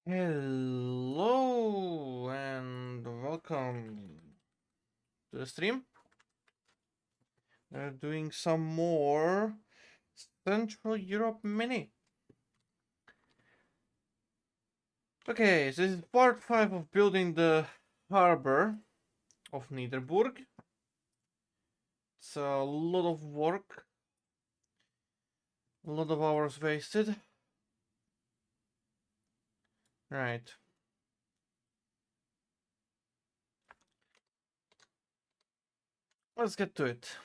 Hello and welcome to the stream. We're doing some more Central Europe Mini. Okay, so this is part 5 of building the harbor of Niederburg. It's a lot of work, a lot of hours wasted. Right. Let's get to it.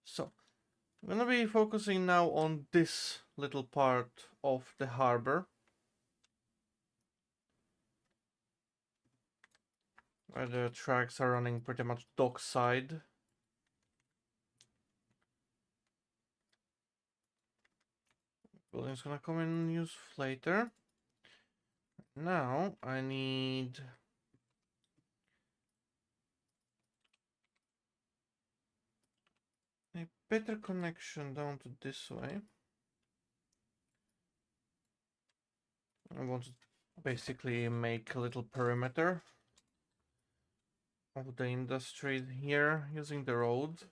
So, I'm gonna be focusing now on this little part of the harbor, where the tracks are running pretty much dockside. Building's gonna come in use later. Now I need a better connection down to this way. I want to basically make a little perimeter of the industry here using the road.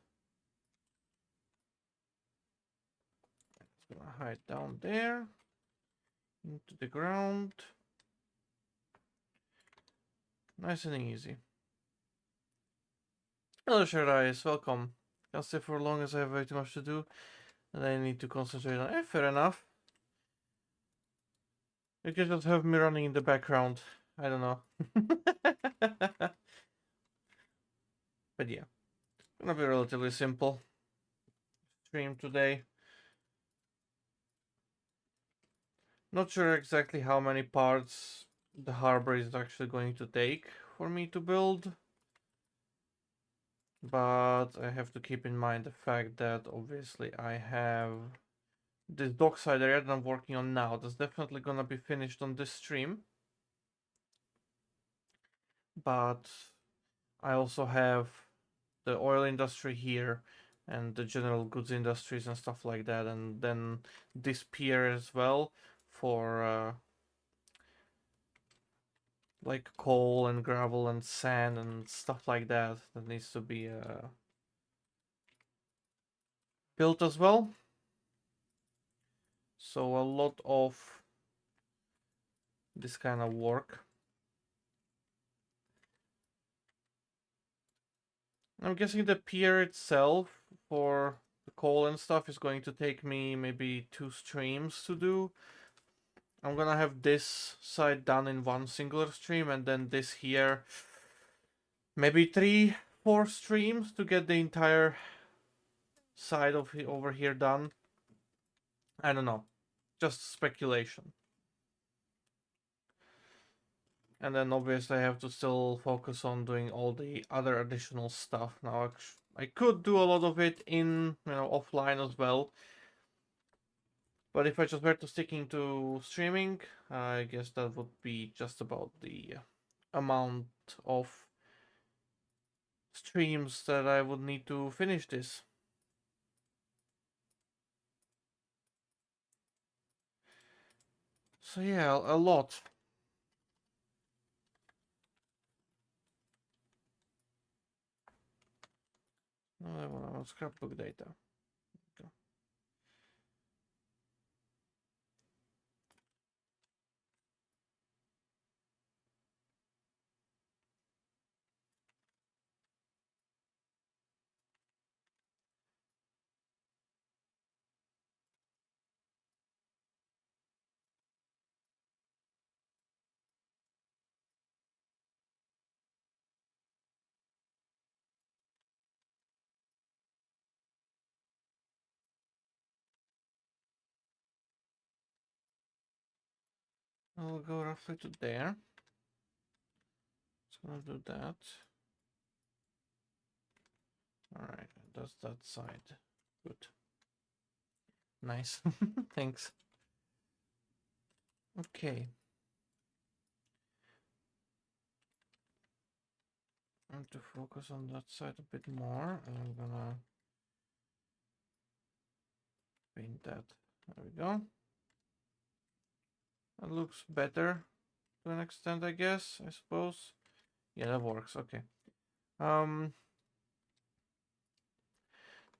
It's gonna hide down there into the ground. Nice and easy. Hello, Shirais, welcome. Can't stay for long as I have way too much to do and I need to concentrate on. Fair enough. You can just have me running in the background. I don't know. But yeah, gonna be relatively simple stream today. Not sure exactly how many parts the harbor is actually going to take for me to build, but I have to keep in mind the fact that obviously I have this dockside area that I'm working on now. That's definitely gonna be finished on this stream, but I also have the oil industry here and the general goods industries and stuff like that, and then this pier as well for like coal and gravel and sand and stuff like that that needs to be built as well. So a lot of this kind of work. I'm guessing the pier itself for the coal and stuff is going to take me maybe 2 streams to do. I'm gonna have this side done in one singular stream and then this here maybe 3-4 streams to get the entire side of over here done. I don't know, just speculation. And then obviously I have to still focus on doing all the other additional stuff. Now I could do a lot of it in, offline as well. But if I just were to sticking to streaming, I guess that would be just about the amount of streams that I would need to finish this. So yeah, a lot. No, I want scrapbook data. Okay. I'll go roughly to there. It's gonna do that. Alright, that's that side. Good. Nice. Thanks. Okay. I have to focus on that side a bit more, and I'm gonna paint that. There we go. That looks better to an extent, I guess, I suppose. Yeah, that works, okay.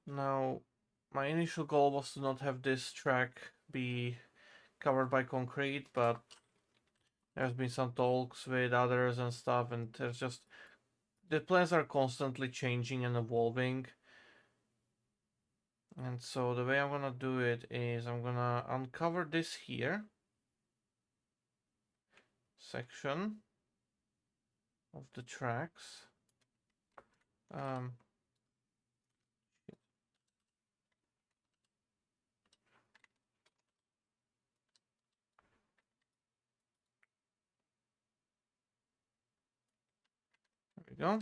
Now, my initial goal was to not have this track be covered by concrete, but there's been some talks with others and stuff, and there's just the plans are constantly changing and evolving. And so the way I'm gonna do it is I'm gonna uncover this here section of the tracks. Um, there we go.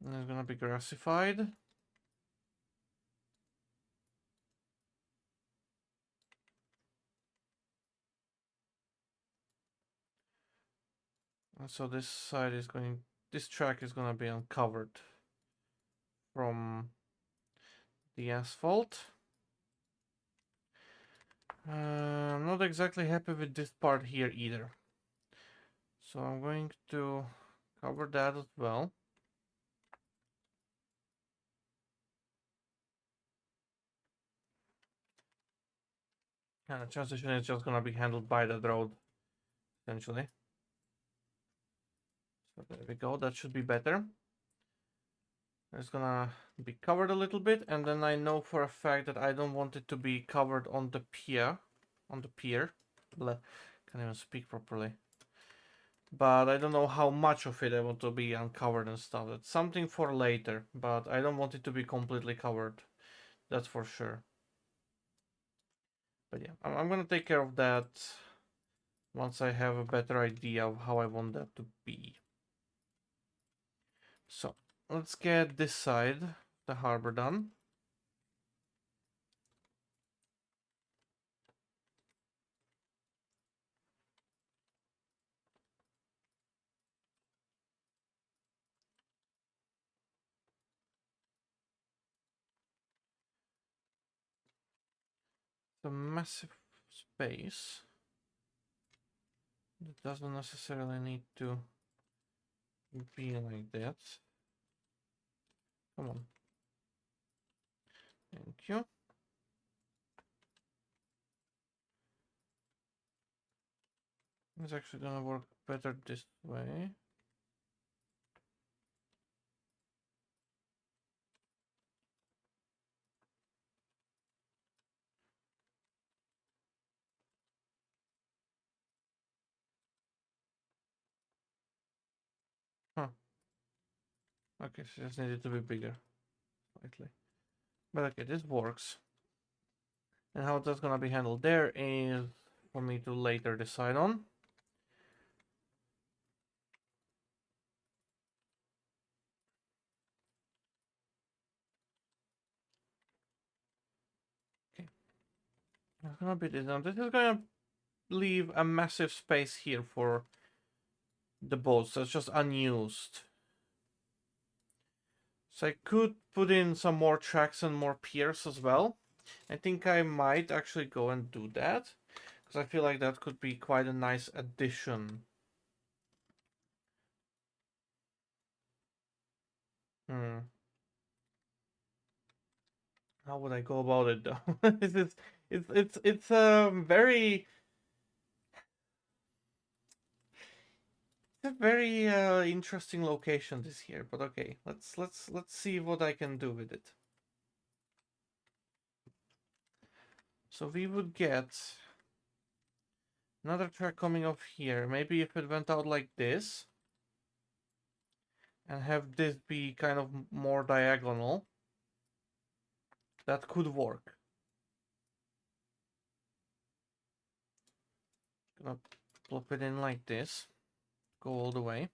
And it's gonna be grassified. And so this side is going, this track is gonna be uncovered from the asphalt. I'm not exactly happy with this part here either. So I'm going to cover that as well. And the transition is just gonna be handled by that road, essentially. So there we go, that should be better. It's gonna be covered a little bit, and then I know for a fact that I don't want it to be covered on the pier. Can't even speak properly. But I don't know how much of it I want to be uncovered and stuff. That's something for later, but I don't want it to be completely covered. That's for sure. But yeah, I'm gonna take care of that once I have a better idea of how I want that to be. So let's get this side, the harbor, done. The massive space. It doesn't necessarily need to be like that. Come on. Thank you. It's actually gonna work better this way. Huh. Okay, so just needed to be bigger. Slightly. But okay, this works. And how that's gonna be handled there is for me to later decide on. Okay. It's gonna be this. Now this is gonna leave a massive space here for the boats that's just unused. So I could put in some more tracks and more piers as well. I think I might actually go and do that, because I feel like that could be quite a nice addition. How would I go about it though? It's a very interesting location this here, but okay, let's see what I can do with it. So we would get another track coming off here. Maybe if it went out like this and have this be kind of more diagonal, that could work. Gonna plop it in like this, go all the way.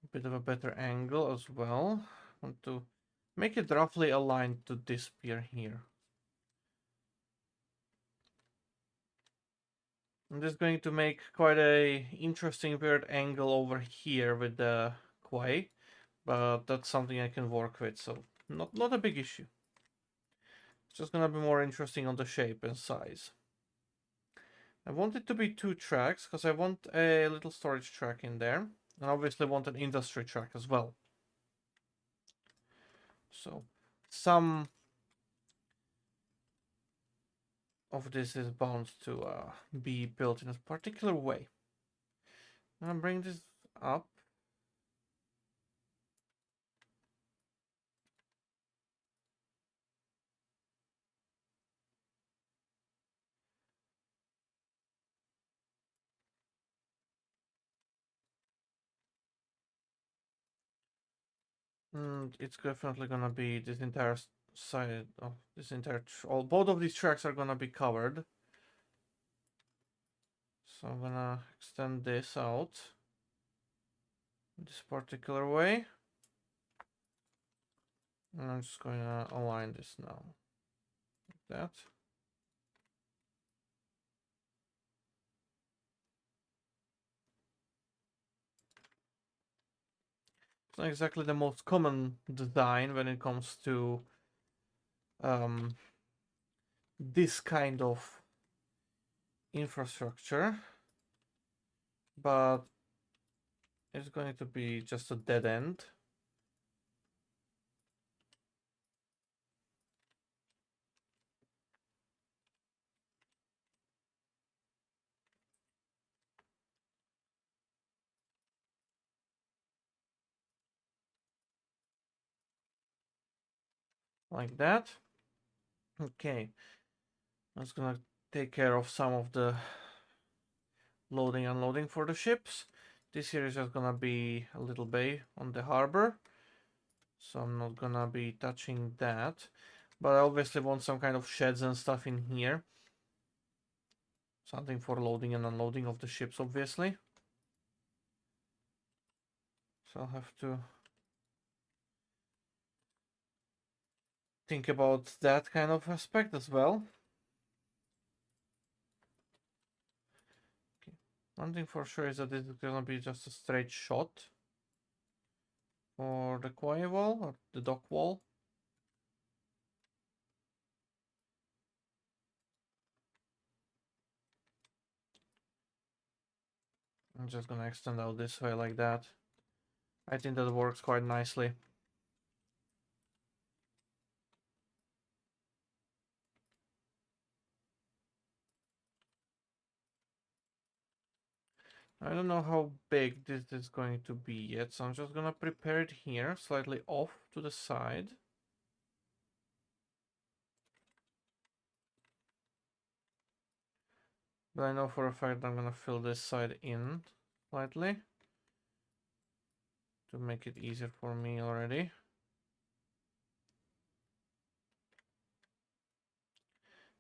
A bit of a better angle as well. Want to make it roughly aligned to this pier here. I'm just going to make quite a interesting weird angle over here with the quay, but that's something I can work with, so not a big issue. Just gonna be more interesting on the shape and size. I want it to be 2 tracks because I want a little storage track in there, and obviously want an industry track as well. So some of this is bound to be built in a particular way. I'm gonna bring this up. And it's definitely gonna be this entire side of this entire both of these tracks are gonna be covered. So I'm gonna extend this out this particular way. And I'm just going to align this now. Like that. It's not exactly the most common design when it comes to this kind of infrastructure, but it's going to be just a dead end. Like that. Okay. I'm just gonna take care of some of the loading and unloading for the ships. This here is just gonna be a little bay on the harbor, so I'm not gonna be touching that, but I obviously want some kind of sheds and stuff in here, something for loading and unloading of the ships, obviously. So I'll have to think about that kind of aspect as well. Okay. One thing for sure is that this is gonna be just a straight shot for the quay wall or the dock wall. I'm just gonna extend out this way like that. I think that works quite nicely. I don't know how big this is going to be yet, so I'm just gonna prepare it here, slightly off to the side. But I know for a fact I'm gonna fill this side in slightly to make it easier for me already.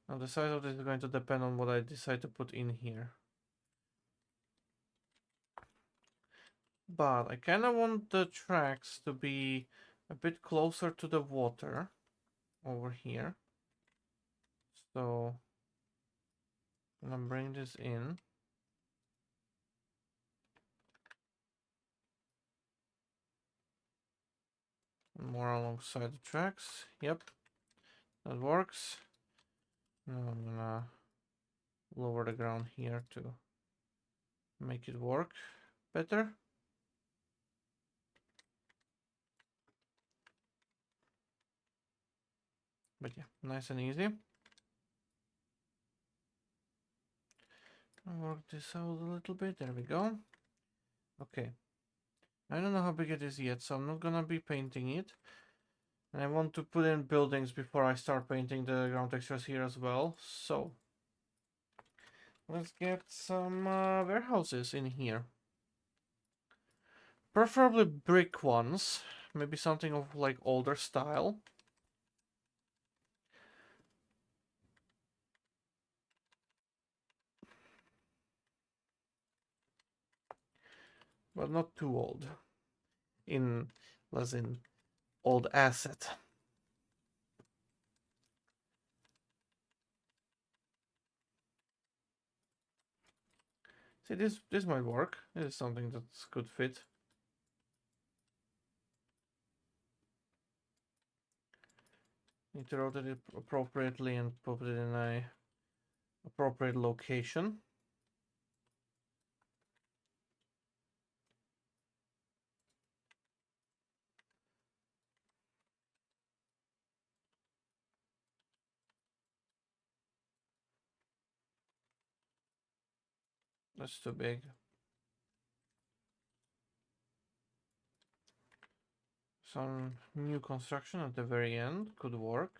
Now the size of this is going to depend on what I decide to put in here. But I kind of want the tracks to be a bit closer to the water over here. So I'm gonna bring this in. More alongside the tracks. Yep, that works. Now I'm gonna lower the ground here to make it work better. But yeah, nice and easy. I'll work this out a little bit. There we go. Okay. I don't know how big it is yet, so I'm not gonna be painting it. And I want to put in buildings before I start painting the ground textures here as well. So let's get some warehouses in here. Preferably brick ones. Maybe something of like older style. But not too old. As in old asset. See, this might work. This is something that's could fit. Need to rotate it appropriately and put it in a appropriate location. That's too big. Some new construction at the very end could work.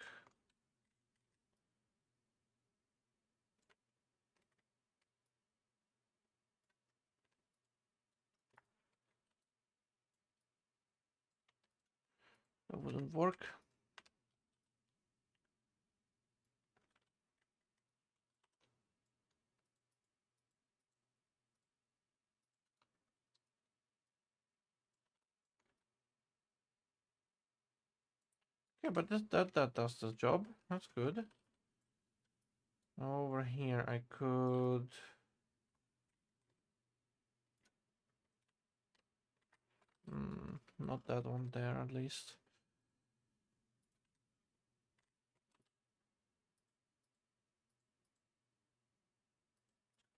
That wouldn't work. Yeah, but that does the job. That's good. Over here I could not that one there at least.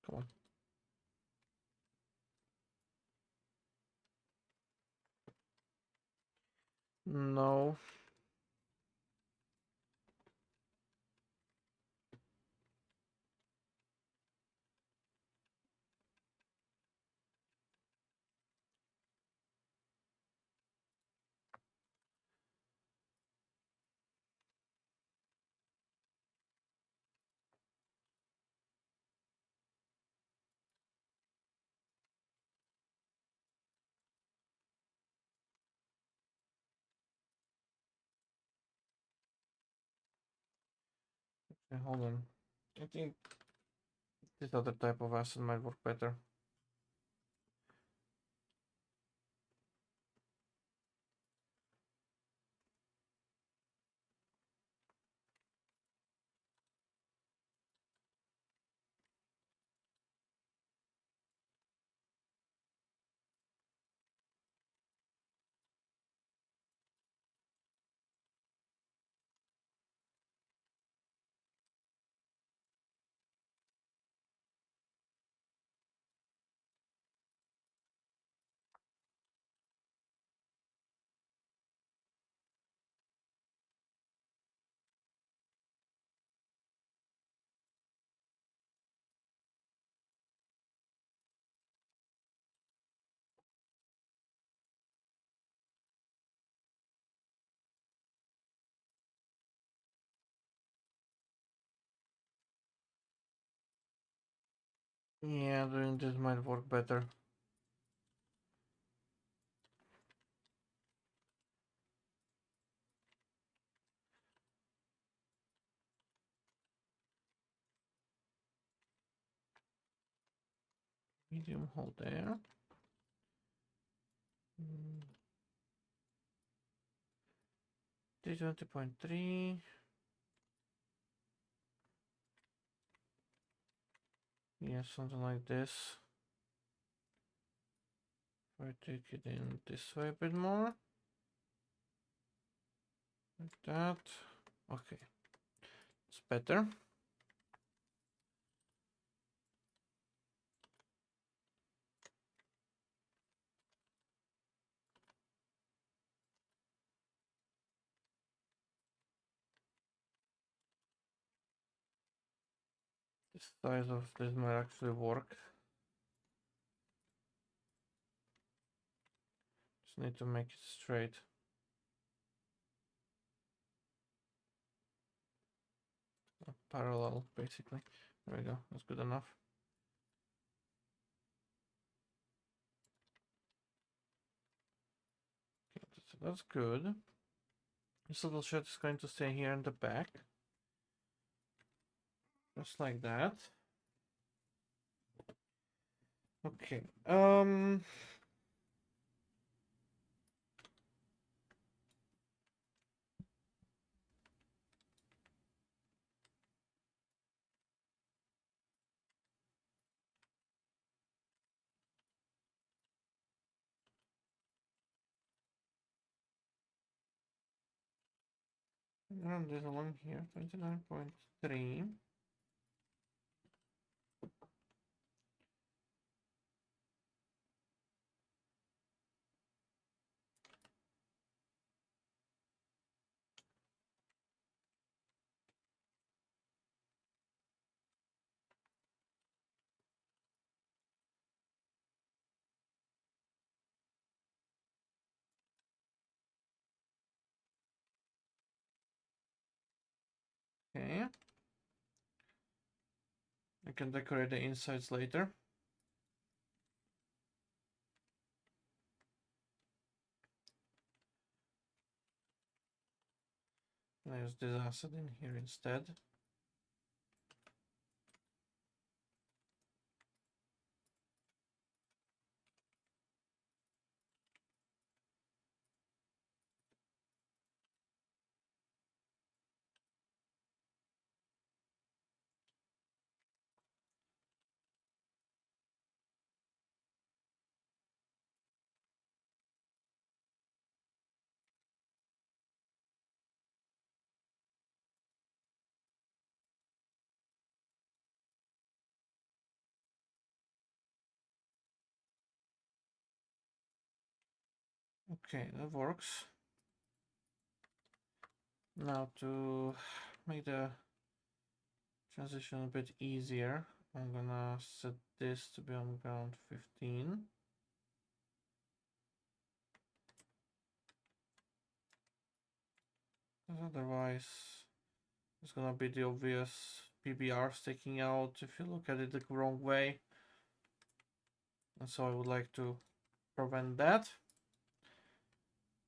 Come on. No. Okay, hold on. I think this other type of asset might work better. Yeah, doing this might work better. Medium hold there. 320.3. Yeah, something like this. If I take it in this way a bit more. Like that. Okay. It's better. The size of this might actually work. Just need to make it straight. Parallel, basically. There we go. That's good enough. Okay, that's good. This little shed is going to stay here in the back. Just like that. Okay. Run this along here, 29.3. Okay. I can decorate the insides later. I use this asset in here instead. Okay, that works. Now to make the transition a bit easier, I'm gonna set this to be on ground 15. Otherwise, it's gonna be the obvious PBR sticking out if you look at it the wrong way. And so I would like to prevent that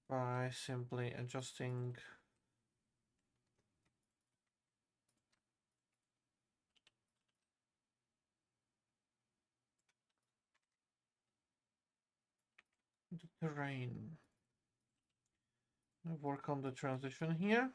by simply adjusting the terrain. I work on the transition here.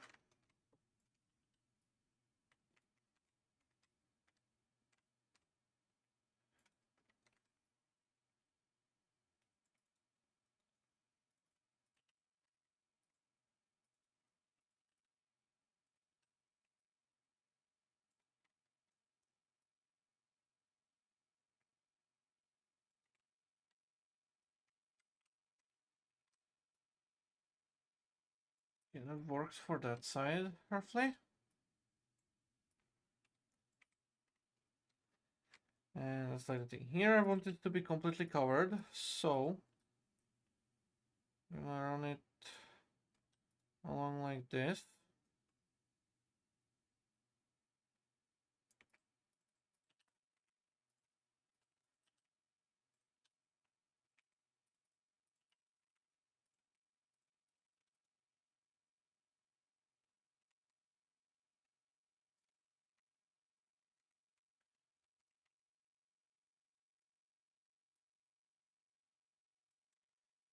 Yeah, that works for that side, roughly. And that's like the thing. Here I want it to be completely covered, so I'm gonna run it along like this.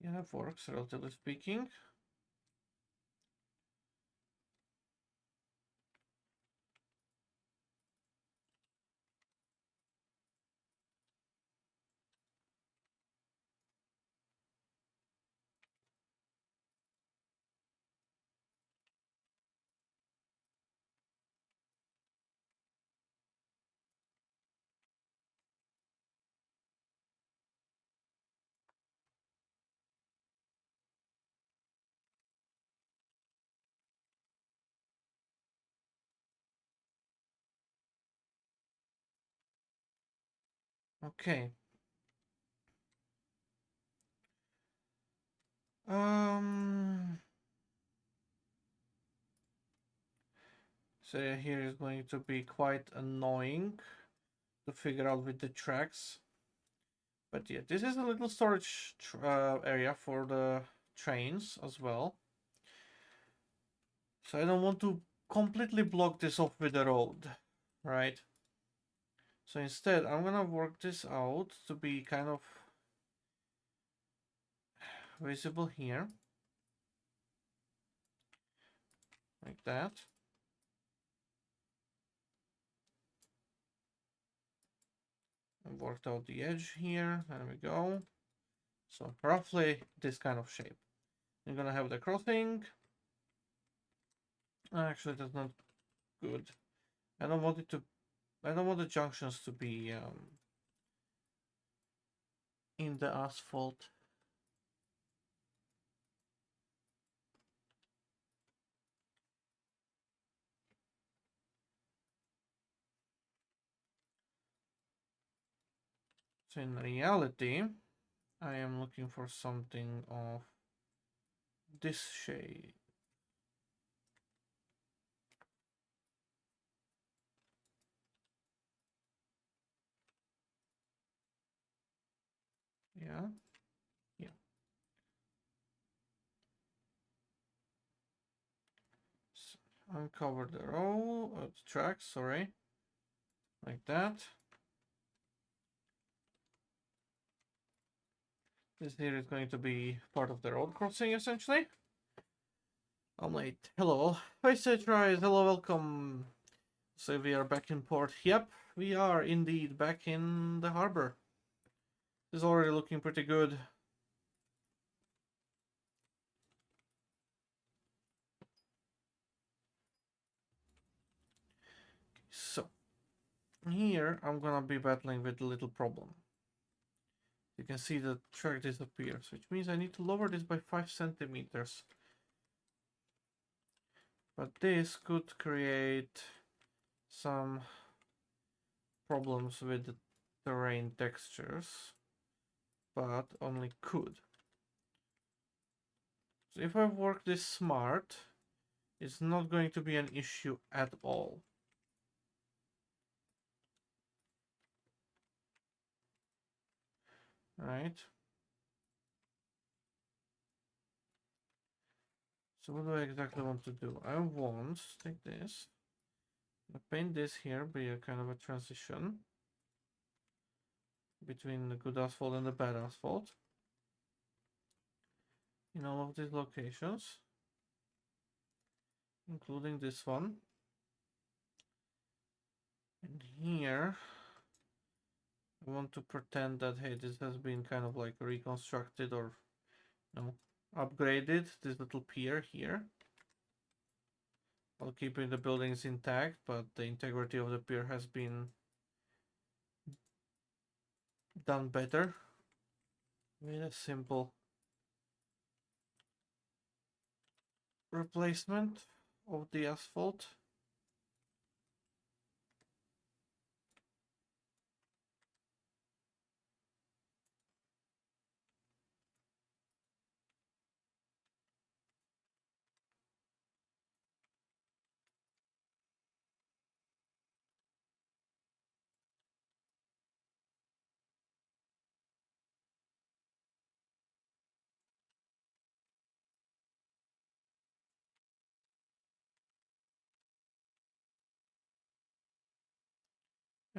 Yeah, that works, relatively speaking. Okay. Um, so yeah, here is going to be quite annoying to figure out with the tracks. But yeah, this is a little storage area for the trains as well. So I don't want to completely block this off with the road, right? So instead, I'm gonna work this out to be kind of visible here, like that. I worked out the edge here, there we go. So roughly this kind of shape. You're gonna have the crossing, Actually, that's not good. I don't want it to. I don't want the junctions to be in the asphalt. So in reality, I am looking for something of this shade. Yeah, yeah. So uncover the row, the tracks, sorry. Like that. This here is going to be part of the road crossing, essentially. I'm late. Hello. I said Trainz. Hello, welcome. So we are back in port. Yep, we are indeed back in the harbor. This is already looking pretty good. So, here I'm gonna be battling with a little problem. You can see the track disappears, which means I need to lower this by 5 centimeters. But this could create some problems with the terrain textures, but only could. So if I work this smart, it's not going to be an issue at all. Right? So what do I exactly want to do? I want to take this, paint this here, be a kind of a transition between the good asphalt and the bad asphalt in all of these locations, including this one. And here, I want to pretend that, hey, this has been kind of like reconstructed or, you know, upgraded, this little pier here. While keeping the buildings intact, but the integrity of the pier has been done better with a simple replacement of the asphalt.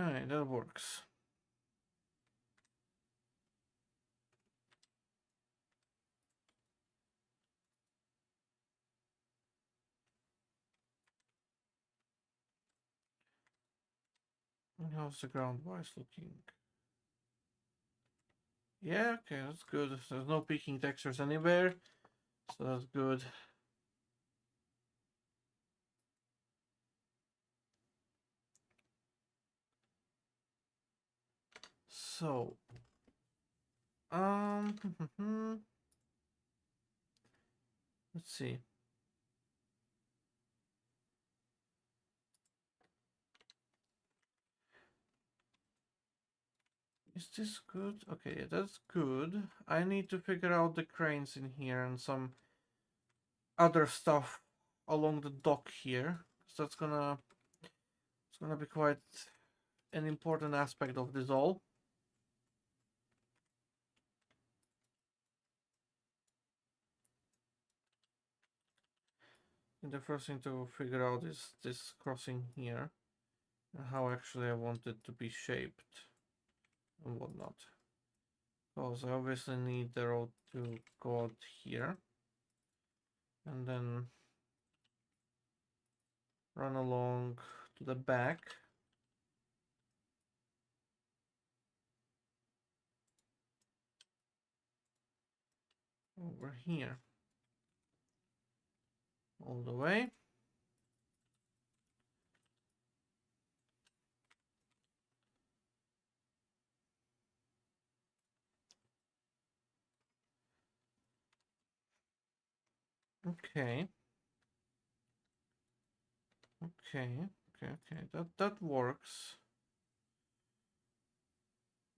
Alright, that works. And how's the ground wise looking? Yeah, okay, that's good. There's no peaking textures anywhere, so that's good. So, let's see. Is this good? Okay, that's good. I need to figure out the cranes in here and some other stuff along the dock here. So it's gonna be quite an important aspect of this all. And the first thing to figure out is this crossing here and how actually I want it to be shaped and whatnot. Because I obviously need the road to go out here and then run along to the back. Over here. All the way. Okay. Okay. That works.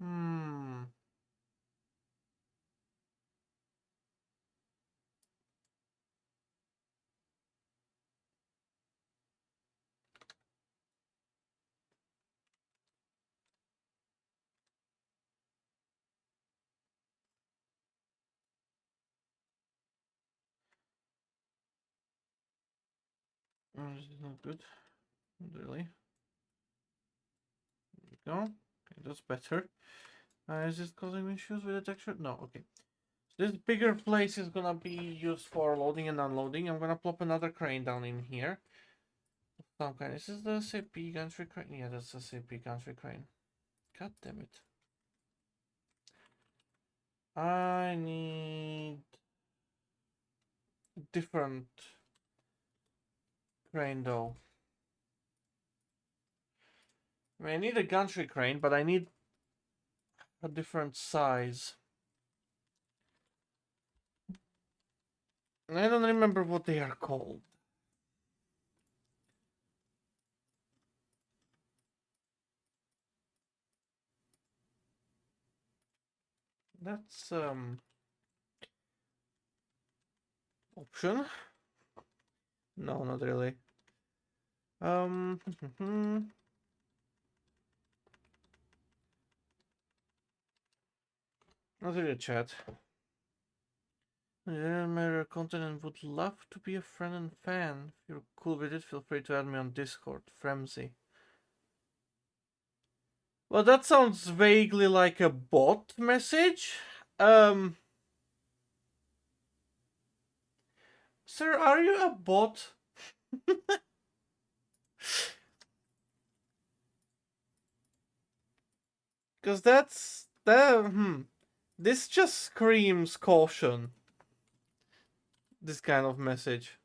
Hmm. This is not good. Not really. There we go. Okay, that's better. Is this causing issues with the texture? No, okay. So this bigger place is gonna be used for loading and unloading. I'm gonna plop another crane down in here. Some kind. This is the SAP gantry crane. Yeah, that's the SAP gantry crane. God damn it. I need different crane though. I mean, I need a gantry crane, but I need a different size. I don't remember what they are called. That's option. No, not really. Not really chat. Mirror content and would love to be a friend and fan. If you're cool with it, feel free to add me on Discord. Fremzy. Well, that sounds vaguely like a bot message. Um, Sir, are you a bot? Because that's that. This just screams caution. This kind of message.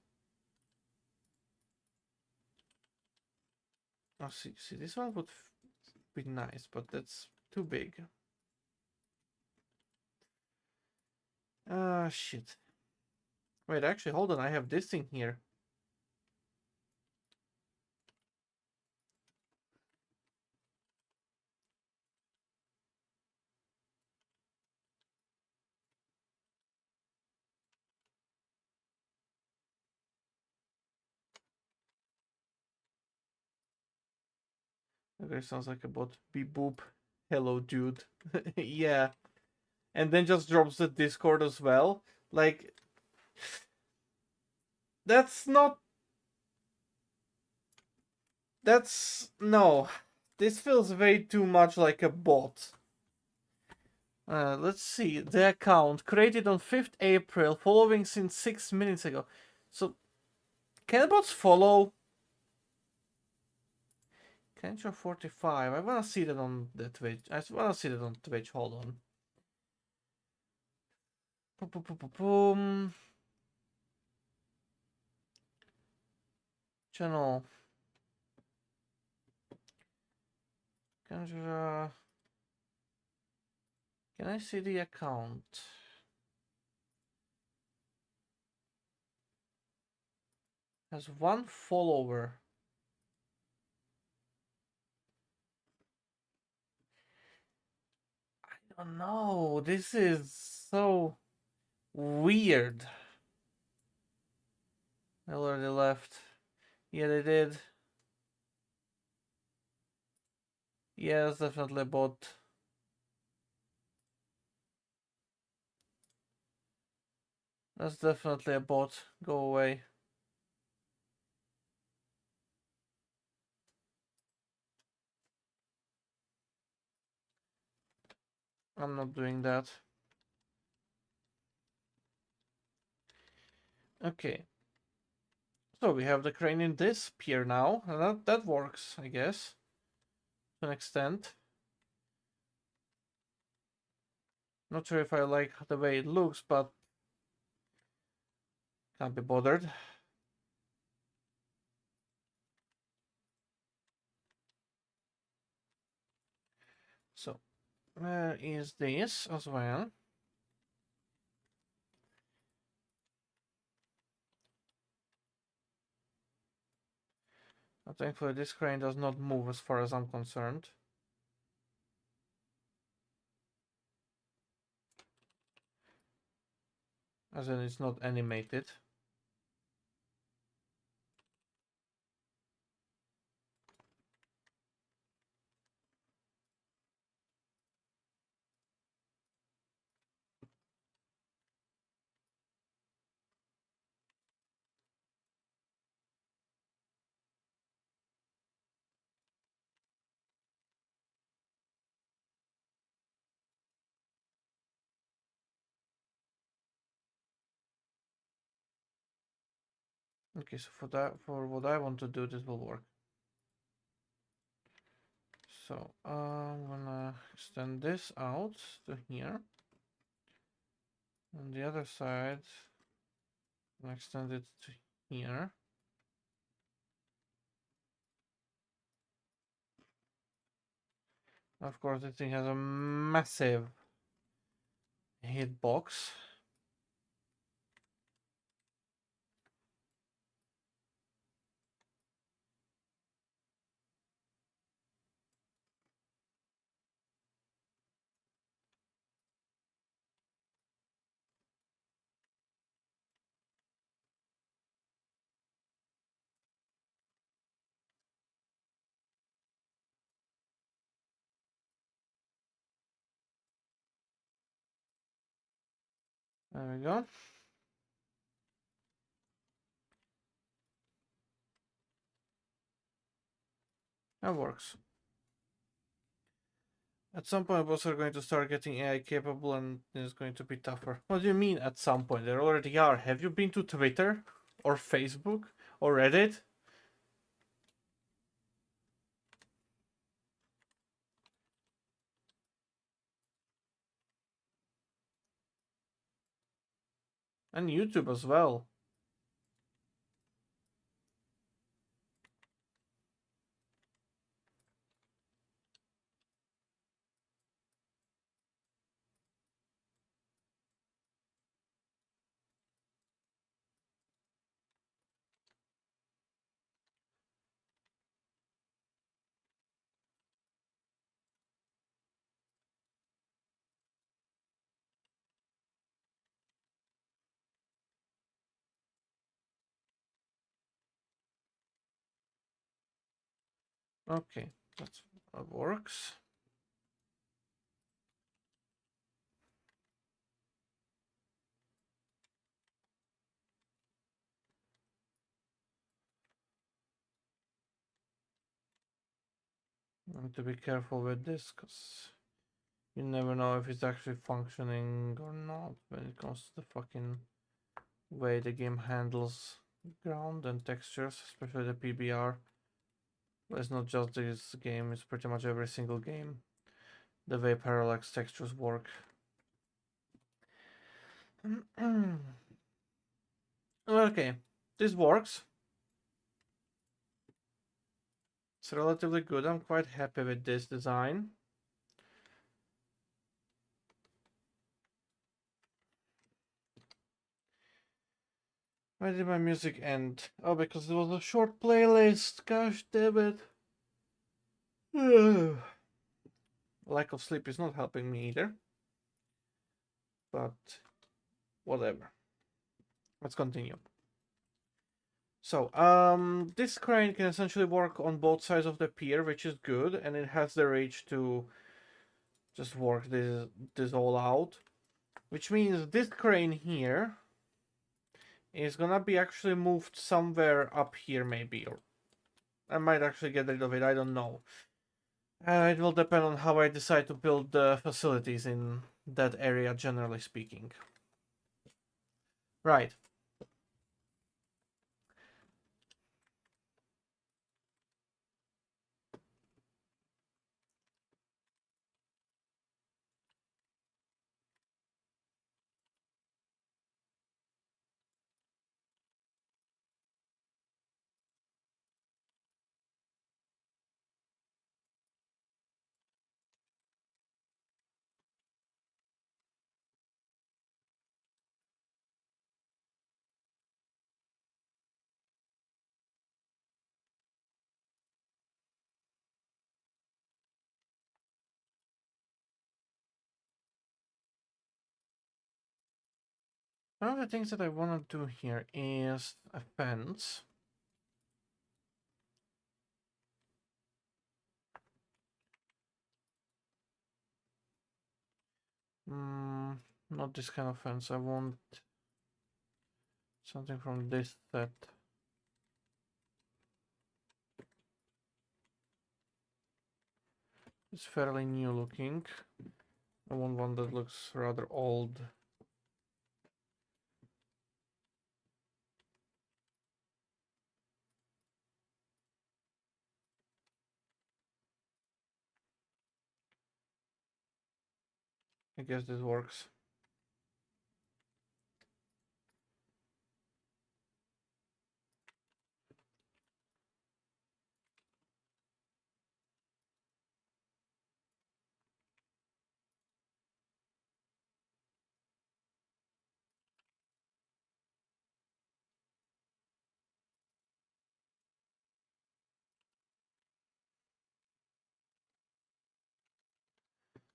Oh, see, this one would be nice, but that's too big. Ah, shit. Wait, actually, hold on. I have this thing here. Okay, sounds like a bot. Beep boop. Hello, dude. Yeah. And then just drops the Discord as well. Like, that's not. That's. No. This feels way too much like a bot. Let's see. The account created on 5th April, following since 6 minutes ago. So, can bots follow? Cancer 45. I wanna see that on the Twitch. I wanna see that on Twitch. Hold on. Boom, boom, boom, boom, boom. Channel. Cancer. Can I see the account? Has one follower. I don't know. This is so weird. They already left. Yeah, they did. Yeah, it's definitely a bot. That's definitely a bot. Go away. I'm not doing that. Okay. So we have the crane in this pier now, and that works, I guess, to an extent. Not sure if I like the way it looks, but can't be bothered. So, where is this as well? thankfully this crane does not move as far as I'm concerned. As in, it's not animated. Okay, so for what I want to do, this will work. So I'm gonna extend this out to here. On the other side, I'm gonna extend it to here. Of course, this thing has a massive hitbox. There we go. That works. At some point, bots are going to start getting AI capable and it's going to be tougher. What do you mean at some point? They already are. Have you been to Twitter? Or Facebook? Or Reddit? And YouTube as well. Okay, that works. I have to be careful with this because you never know if it's actually functioning or not when it comes to the fucking way the game handles ground and textures, especially the PBR. But it's not just this game, it's pretty much every single game. The way parallax textures work. Okay, this works. It's relatively good. I'm quite happy with this design. Why did my music end? Oh, because it was a short playlist. Gosh damn it. Lack of sleep is not helping me either. But whatever. Let's continue. So, this crane can essentially work on both sides of the pier, which is good, and it has the reach to just work this all out. Which means this crane here is gonna be actually moved somewhere up here, maybe, or I might actually get rid of it. I don't know. It will depend on how I decide to build the facilities in that area, generally speaking. Right. One of the things that I want to do here is a fence. Not this kind of fence. I want something from this set. It's fairly new looking. I want one that looks rather old. I guess this works.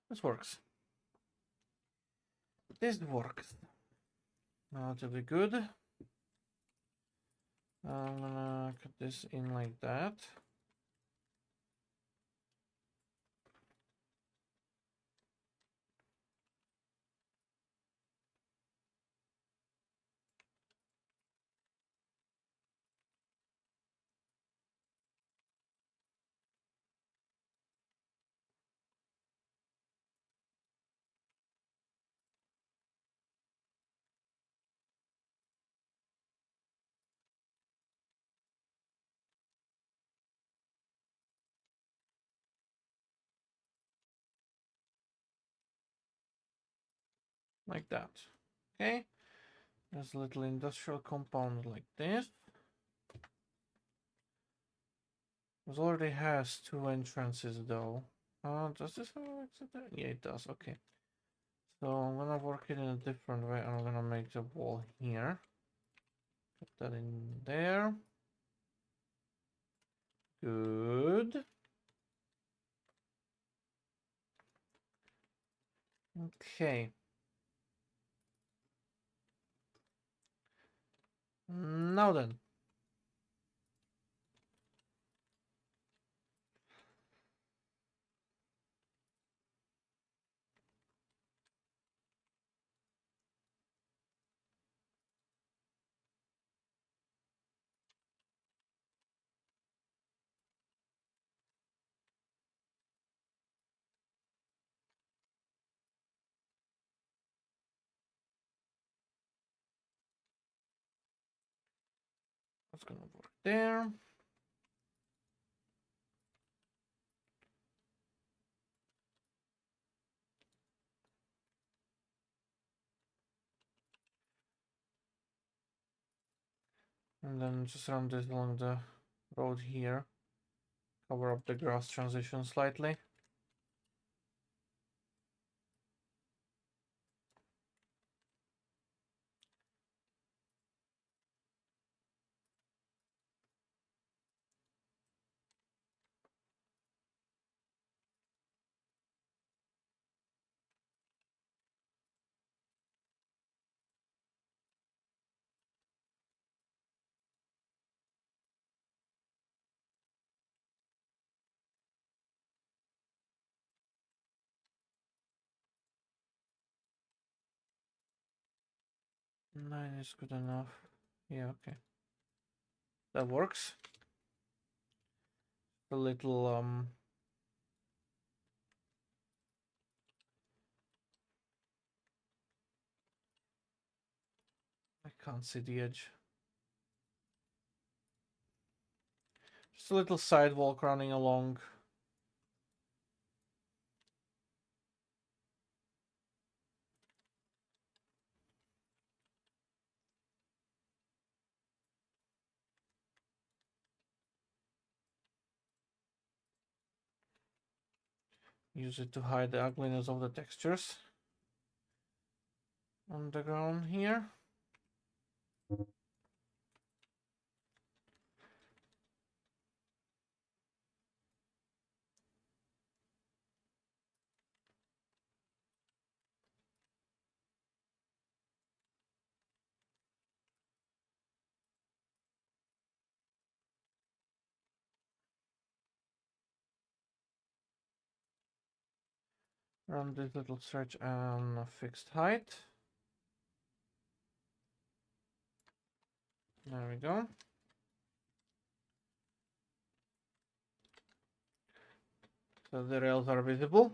This works. This works. Relatively good. I'm gonna cut this in like that. Like that. Okay. There's a little industrial compound like this. It already has 2 entrances though. Does this have an exit there? Yeah, it does. Okay. So I'm gonna work it in a different way. I'm gonna make the wall here. Put that in there. Good. Okay. Now then. That's gonna work there. And then just run this along the road here. Cover up the grass transition slightly. Nine is good enough. Yeah, okay. That works. A little I can't see the edge. Just a little sidewalk running along. Use it to hide the ugliness of the textures on the ground here. Run this little search on a fixed height. There we go. So the rails are visible.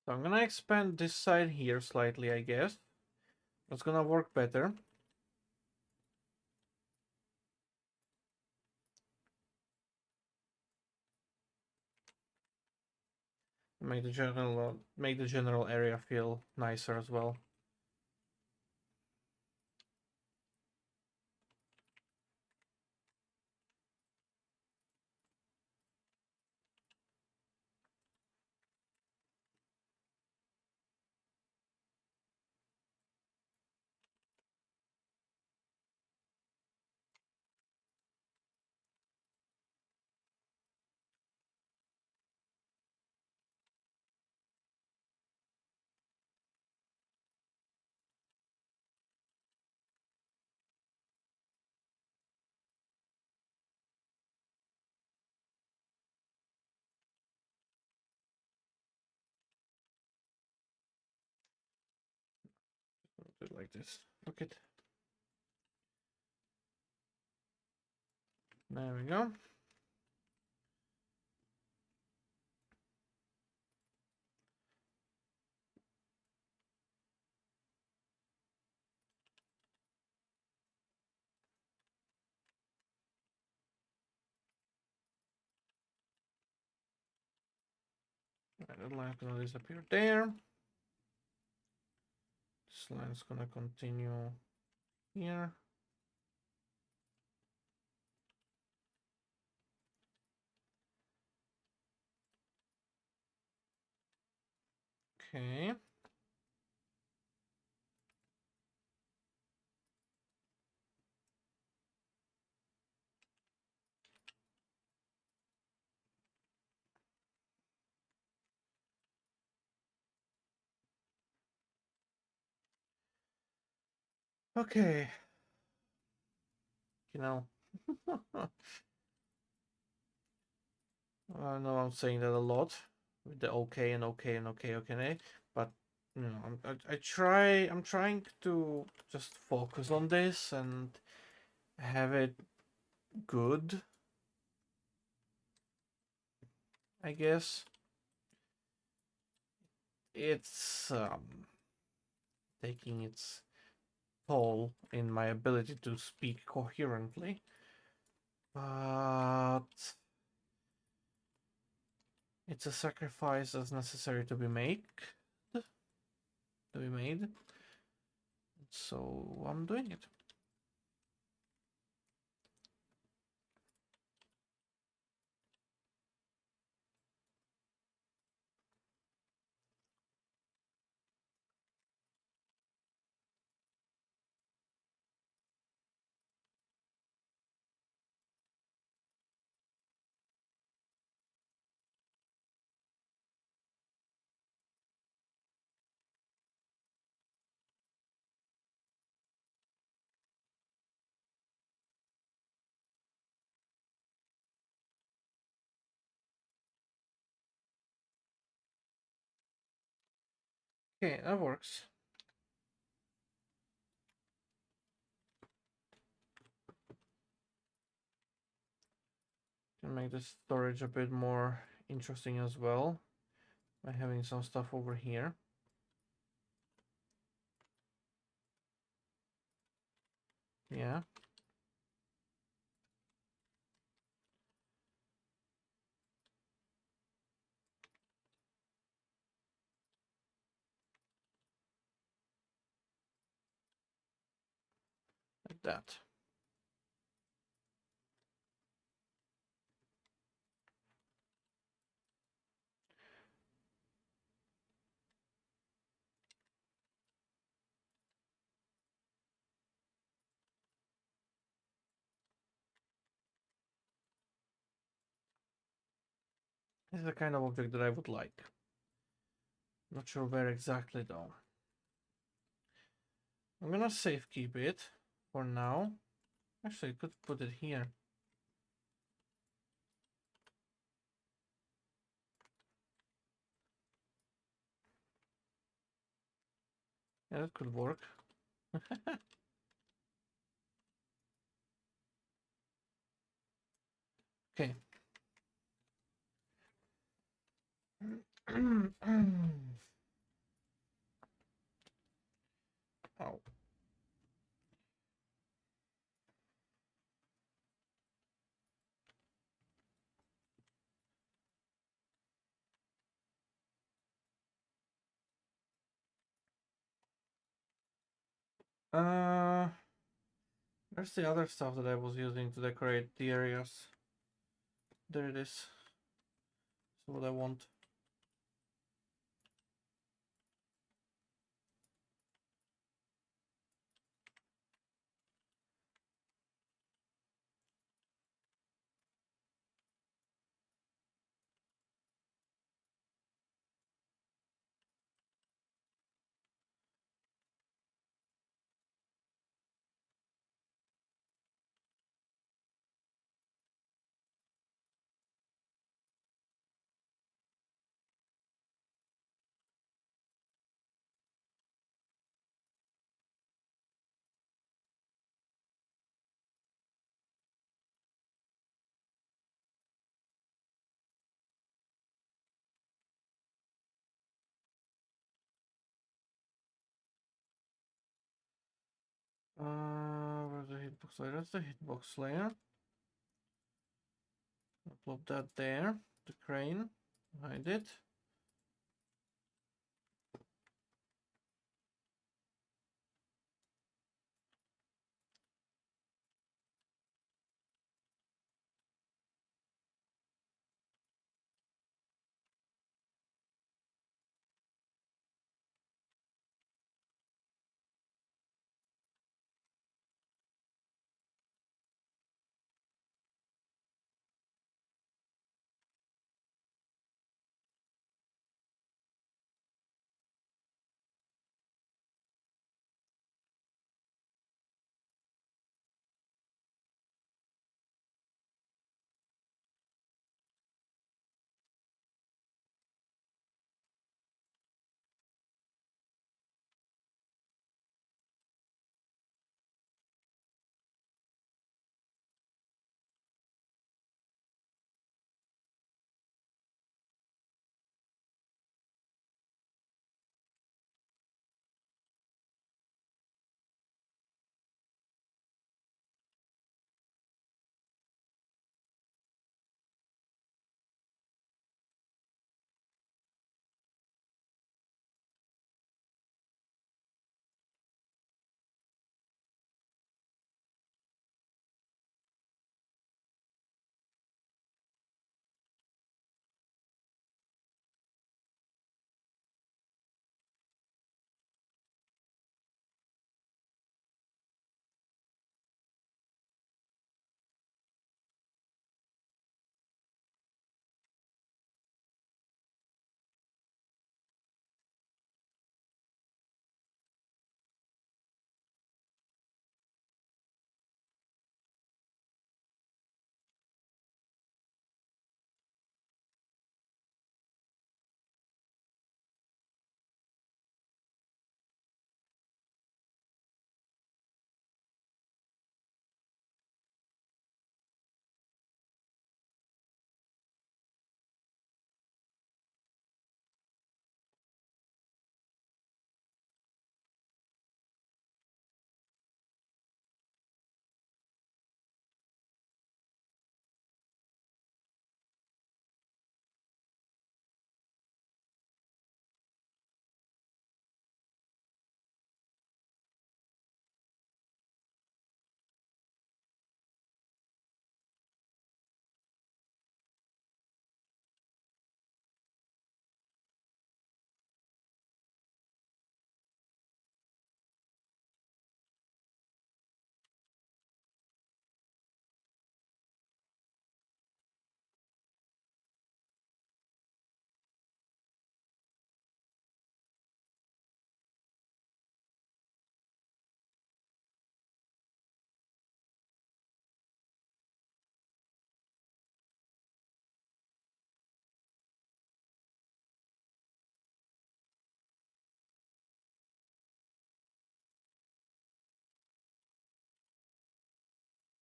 So I'm gonna expand this side here slightly, I guess. That's gonna work better. Make the general area feel nicer as well. Do it like this. Look it. There we go. That line's gonna disappear there. This line's gonna continue here. Okay. Okay. You know, I know I'm saying that a lot with the okay and okay and okay, okay, but you know, I'm trying to just focus on this and have it good, I guess. It's taking its toll in my ability to speak coherently, but it's a sacrifice that's necessary to be made. So I'm doing it. Okay, that works. Can make the storage a bit more interesting as well by having some stuff over here. Yeah. Like that. This is the kind of object that I would like. Not sure where exactly though. I'm gonna safe keep it for now. Actually, I could put it here. Yeah, that could work. Okay. Oh. There's the other stuff that I was using to decorate the areas. There it is. So what I want. Where's the hitbox layer? That's the hitbox layer. Upload that there. The crane. Hide it.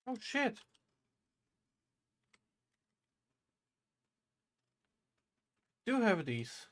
Oh shit! Do have these.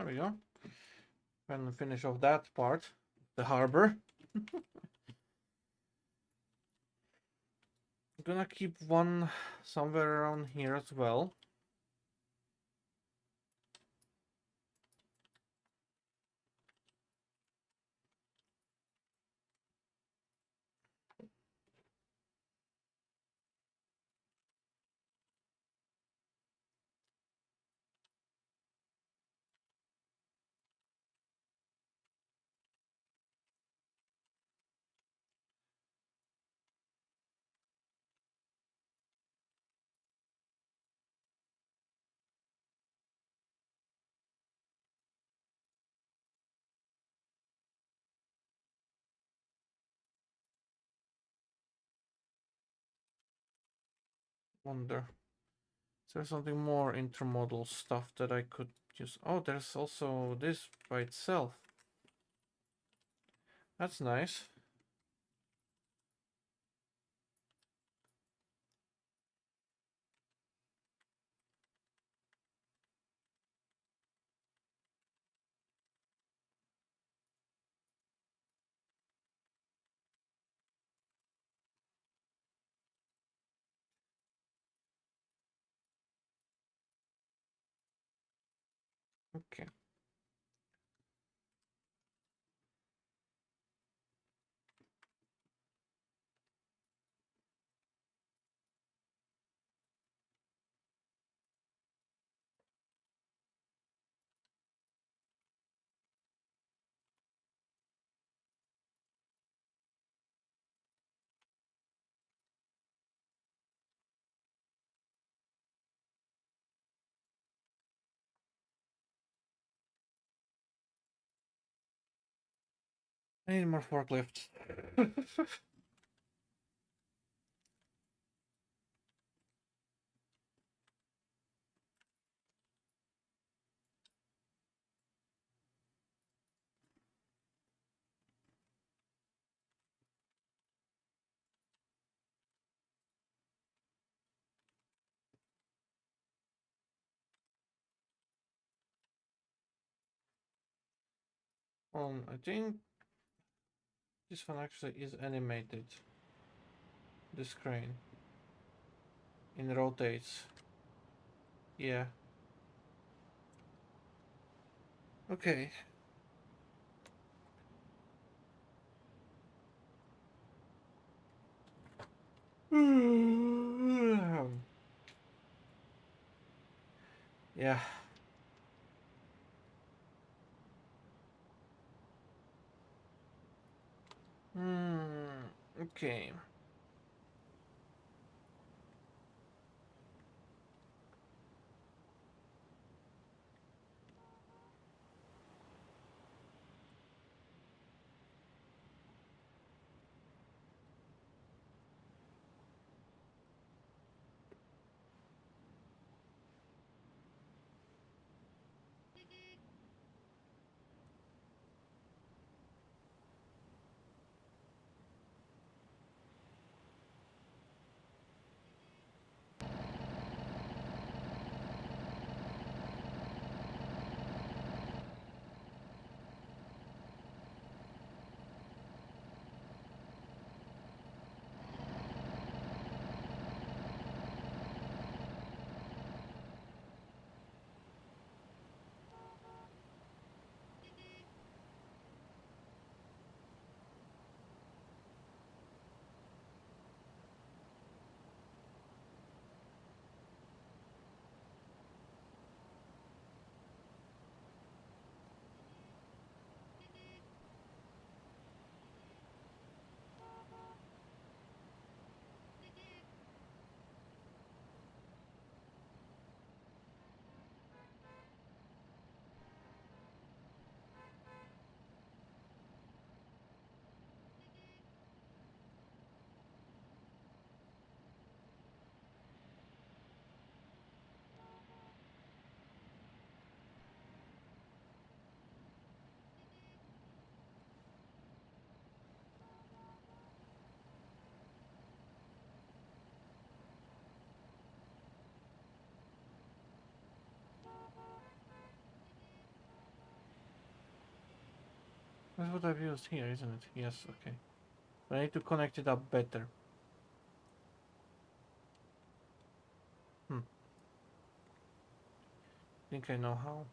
There we go. And finish off that part. The harbor. I'm gonna keep one somewhere around here as well. Wonder. Is there something more intermodal stuff that I could use? Oh, there's also this by itself. That's nice. Okay. I need more forklifts. I think this one actually is animated. This crane. It rotates. Yeah. Okay. Yeah. Okay. That's what I've used here, isn't it? Yes, okay. But I need to connect it up better. Think I know how.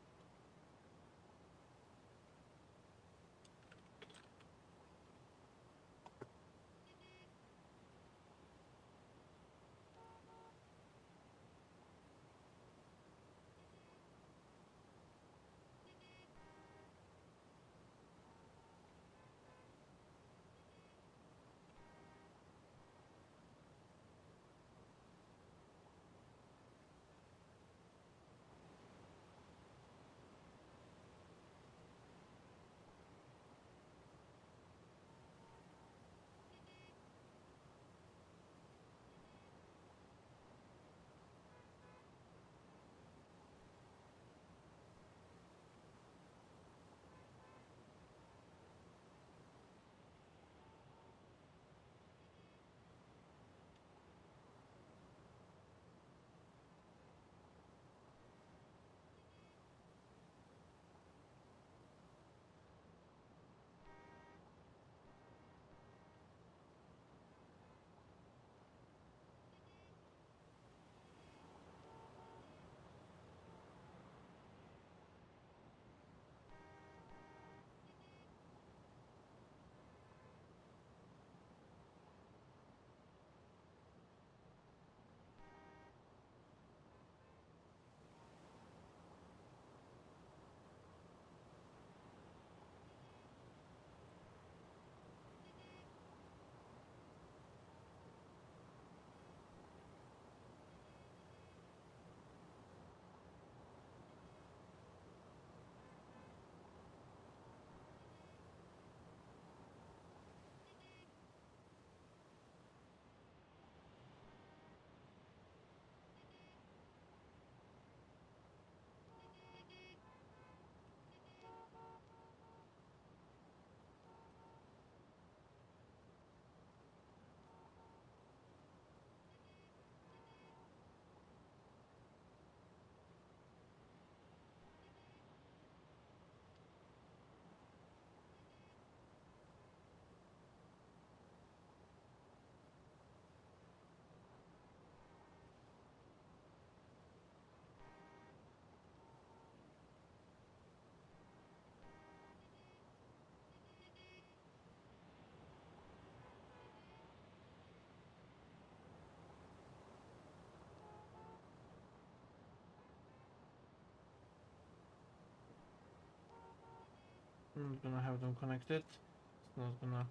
I'm gonna have them connected. It's not gonna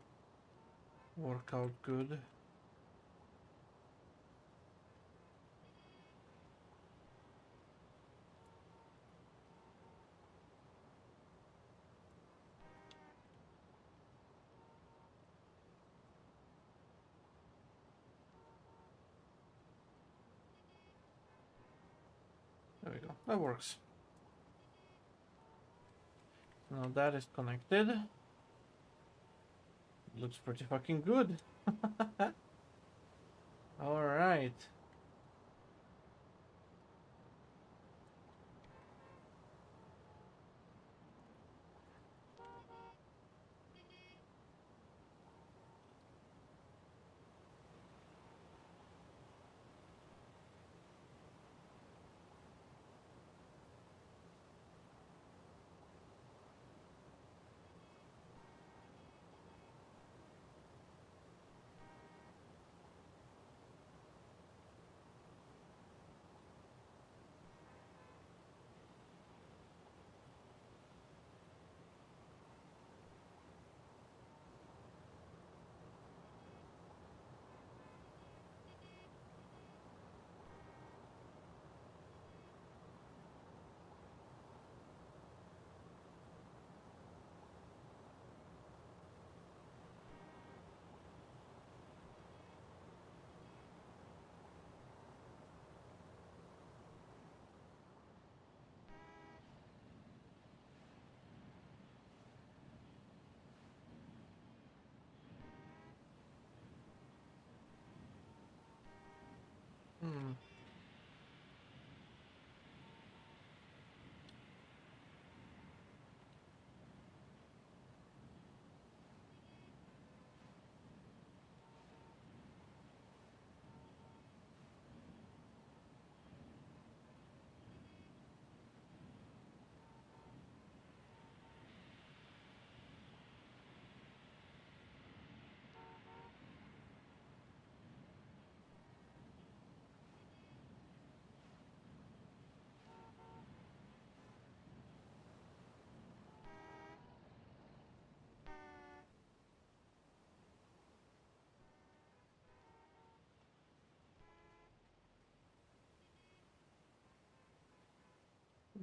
work out good. There we go. That works. Now that is connected. Looks pretty fucking good. Alright.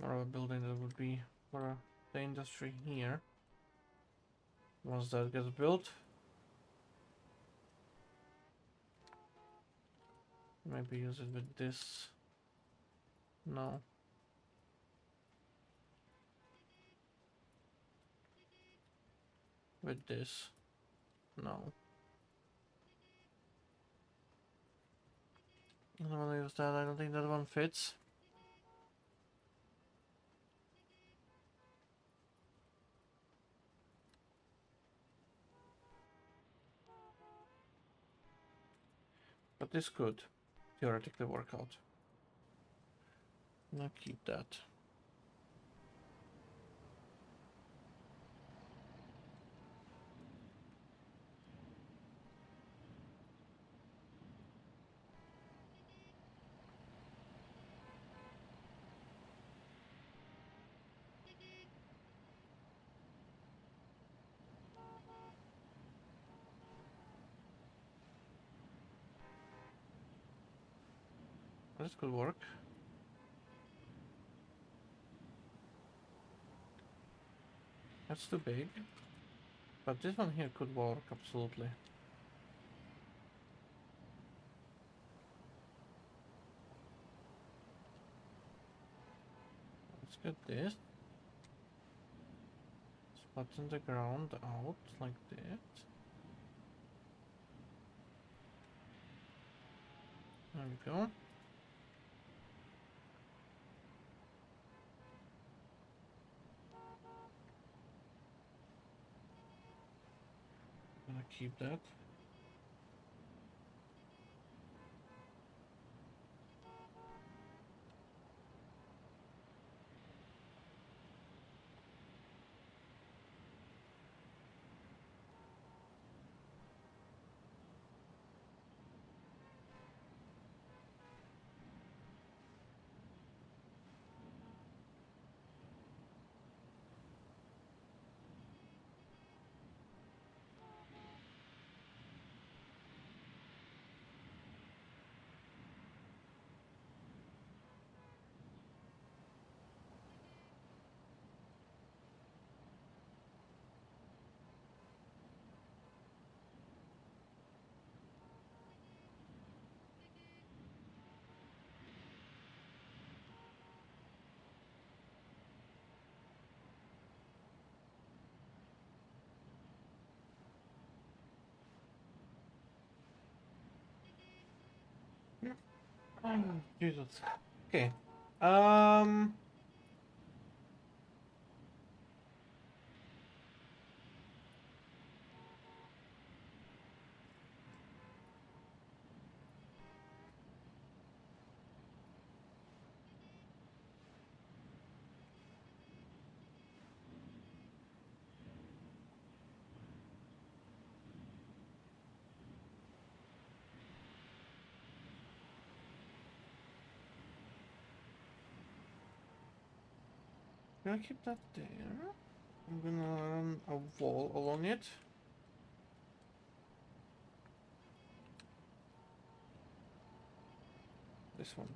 more of a building that would be for the industry here. Once that gets built, maybe use it with this. No. With this. No. I don't want to use that. I don't think that one fits. But this could theoretically work out. I'll keep that. This could work. That's too big. But this one here could work, absolutely. Let's get this. Flatten the ground out like that. There we go. Gonna keep that. Oh, Jesus. Okay. Gonna keep that there. I'm gonna run a wall along it. This one.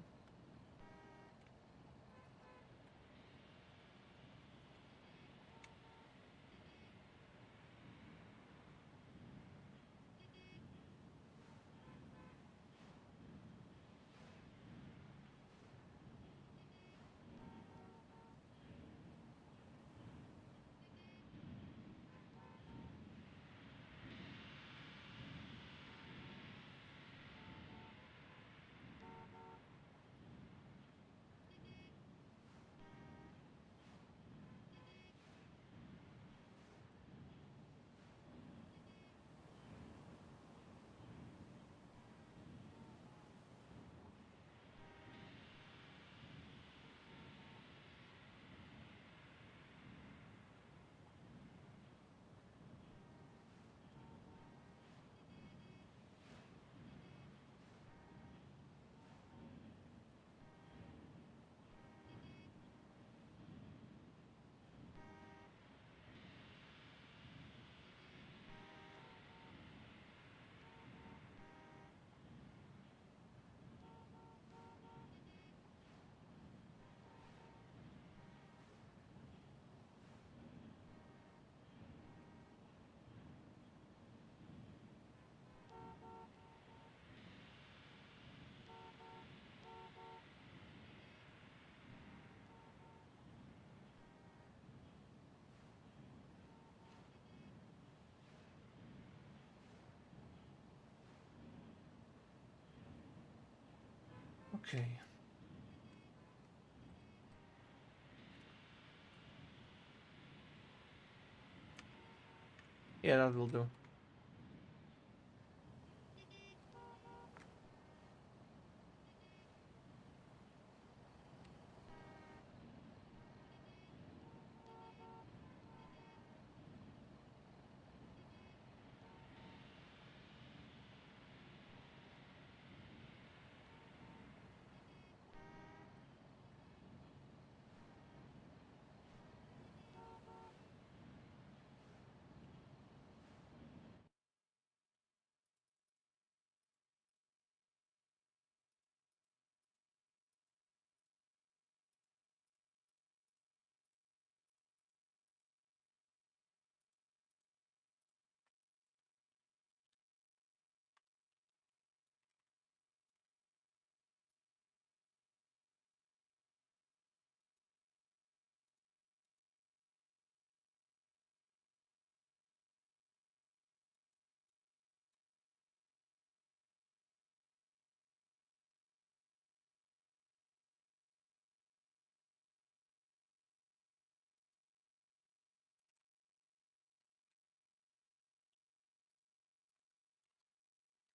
Okay. Yeah, that will do.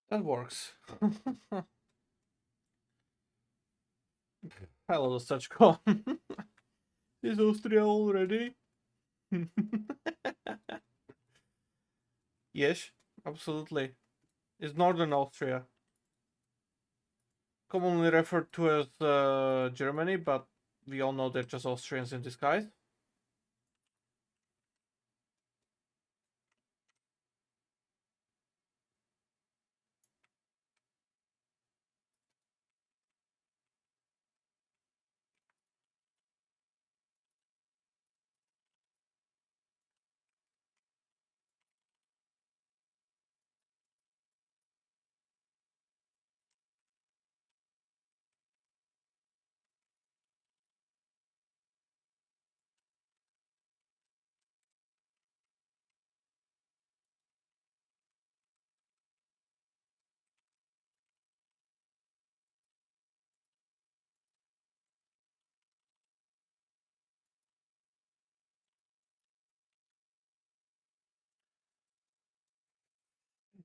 That works. Hello, such call. Is Austria already? Yes, absolutely. It's Northern Austria. Commonly referred to as Germany, but we all know they're just Austrians in disguise.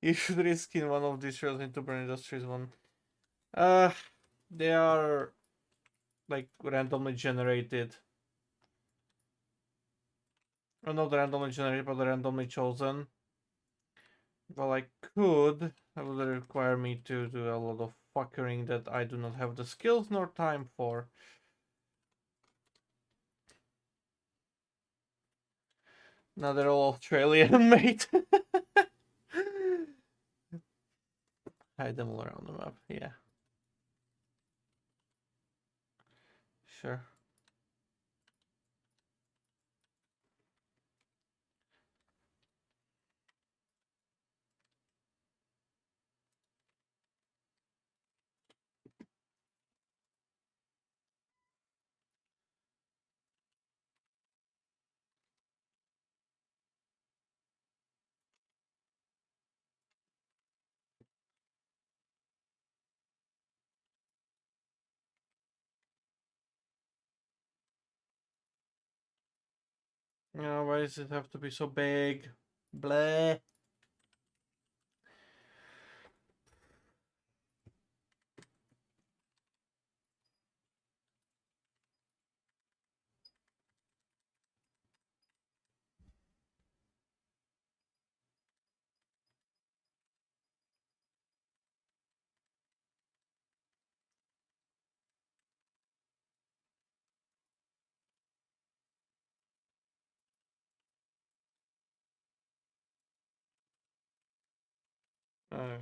You should reskin one of these shells into Burn Industries one. Uh, they are like randomly generated. Or not randomly generated, but randomly chosen. Well, I could. That would require me to do a lot of fuckering that I do not have the skills nor time for. Now they're all Australian, mate. Hide them all around the map, yeah. Sure. Why does it have to be so big? Bleh. Uh,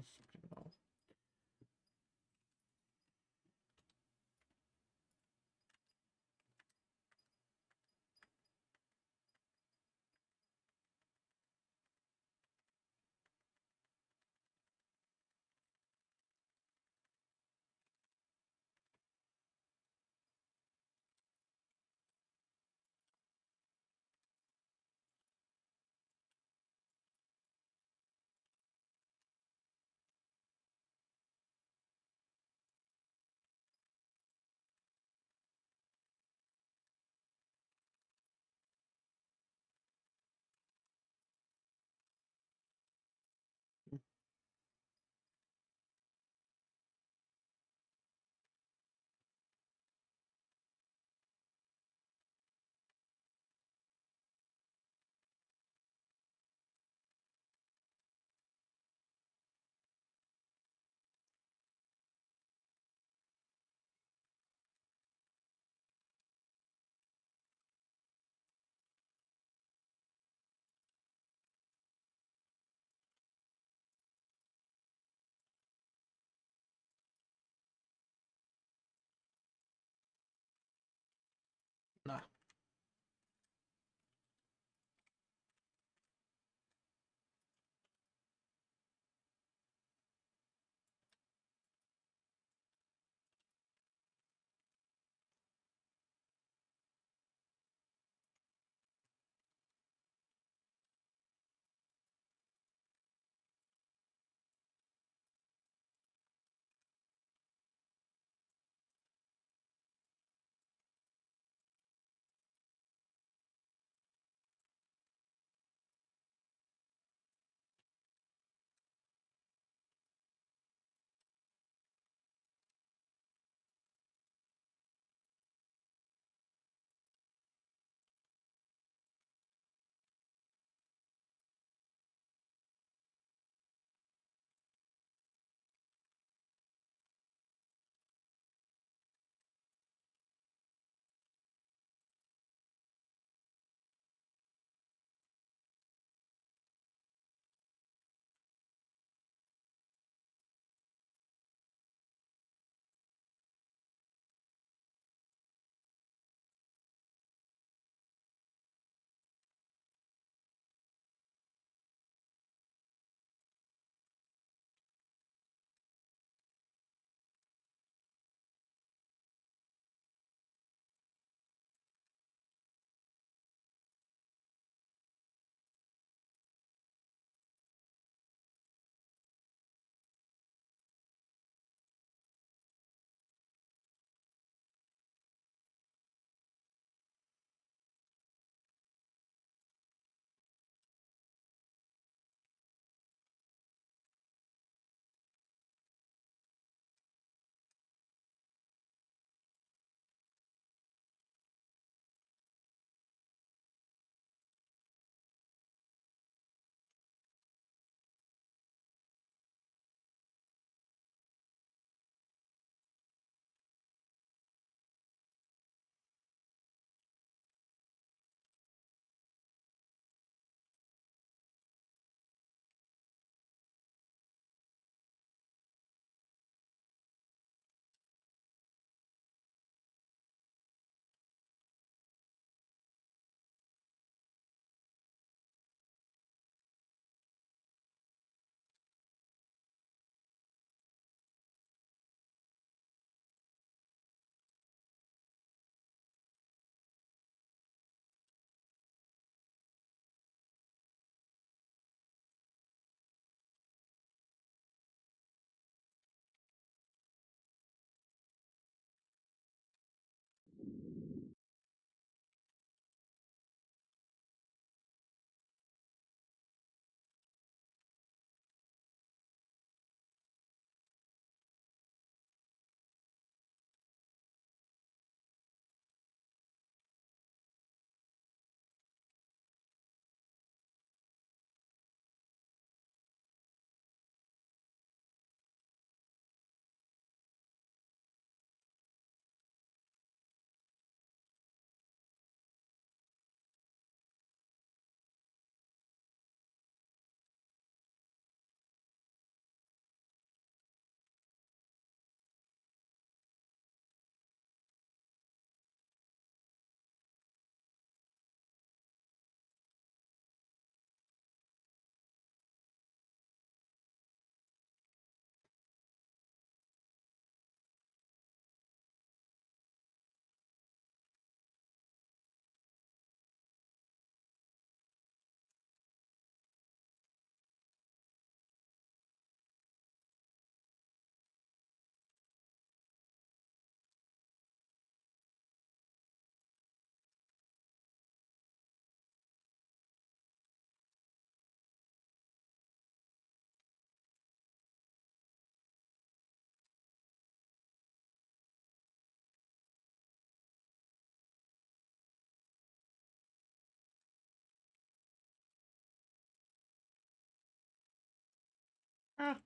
Ah,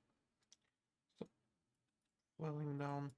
welling down.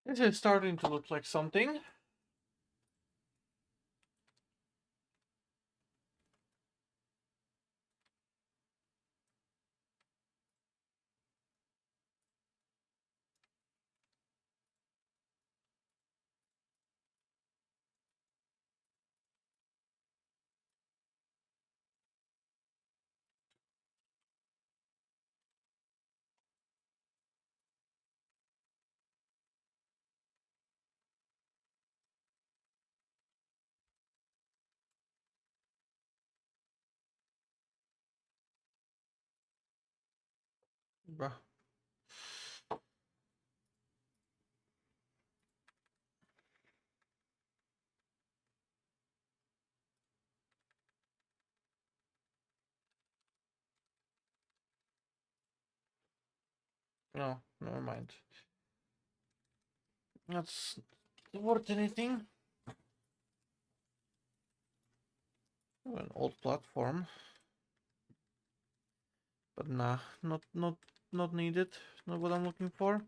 This is starting to look like something. Bruh. No, never mind. That's not worth anything. An old platform. But nah, not needed. Not what I'm looking for.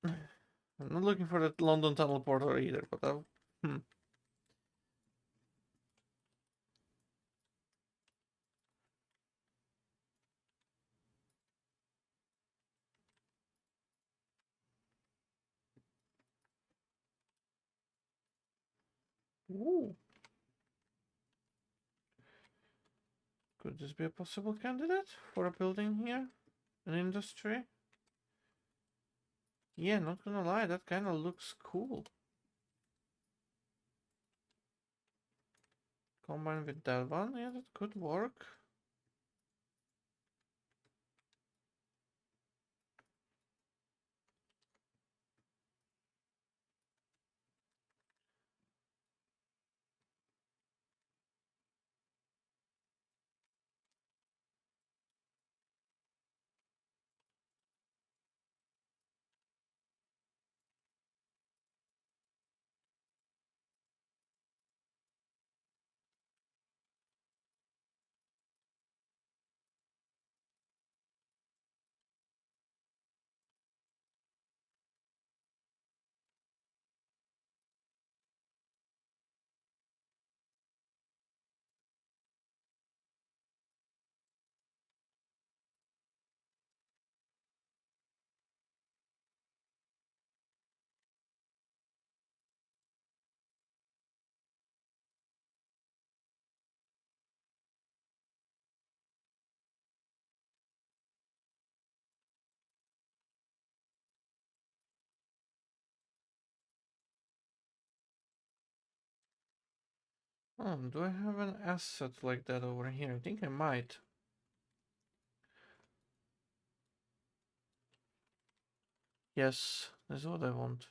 I'm not looking for that London teleporter either, but I'll... Ooh. Could this be a possible candidate for a building here? An industry? Yeah, not gonna lie, that kind of looks cool. Combined with that one, yeah, that could work. Do I have an asset like that over here? I think I might. Yes, that's what I want.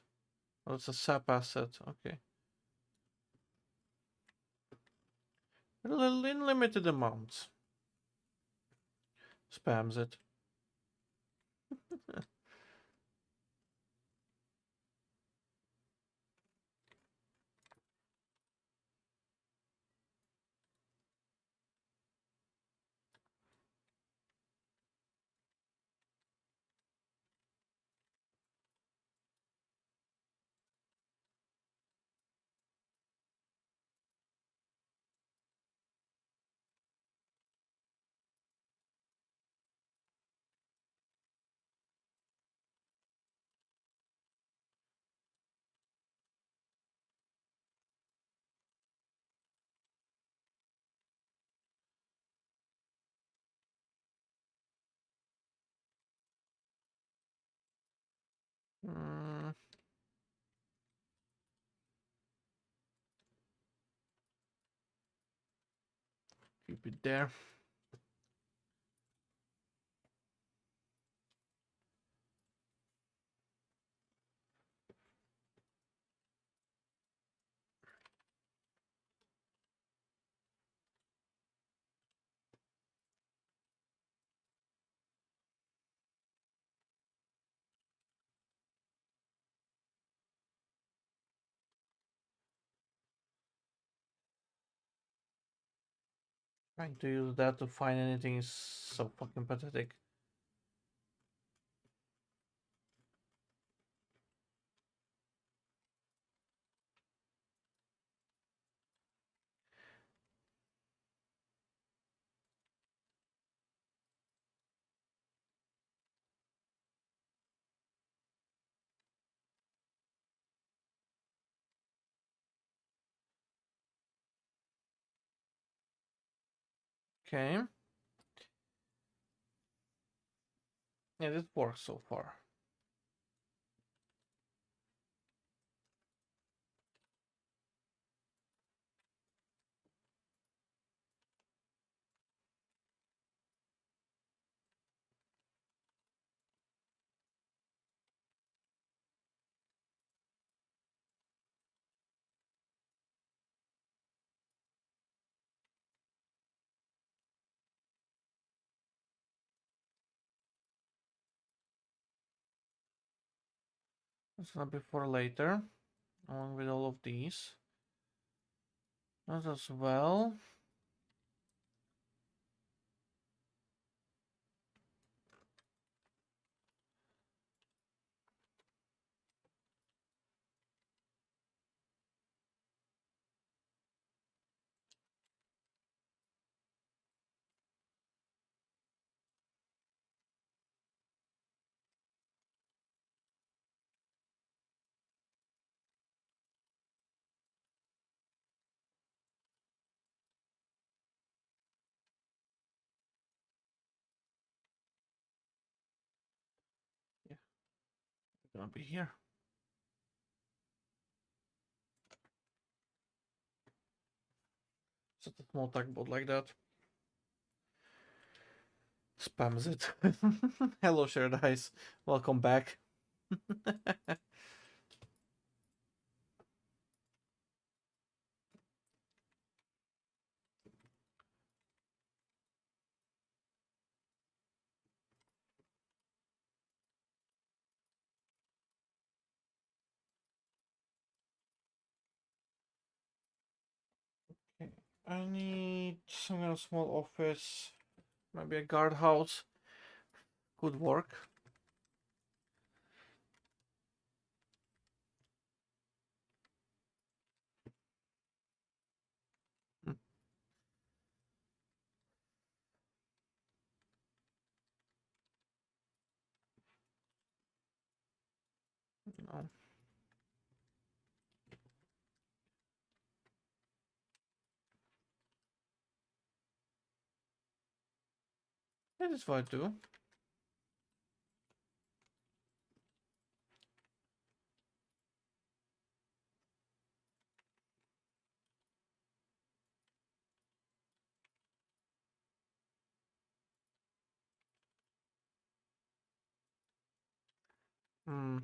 Oh, it's a SAP asset. Okay. A little in limited amounts. Spams it. Mm, keep it there. Trying to use that to find anything is so fucking pathetic. Okay. Yeah, this works so far. It's gonna be for later, along with all of these. That as well. Yeah, it's gonna be here. Set a small tugboat like that. Spams it. Hello, Shared Ice. Welcome back. Okay. I need some kind of small office. Maybe a guardhouse. Could work. Hmm, no. That is what I do. Hmm.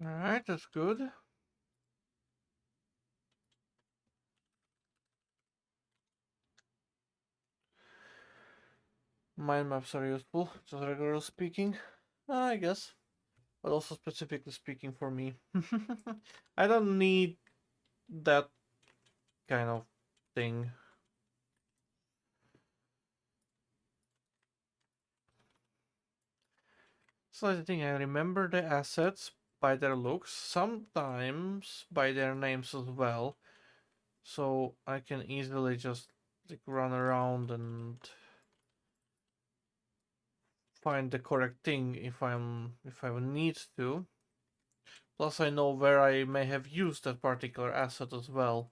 Alright, that's good. Mind maps are useful, just regularly speaking. I guess. But also specifically speaking for me. I don't need that kind of thing. So the thing, I remember the assets by their looks, sometimes by their names as well. So I can easily just like run around and find the correct thing if I need to. Plus I know where I may have used that particular asset as well.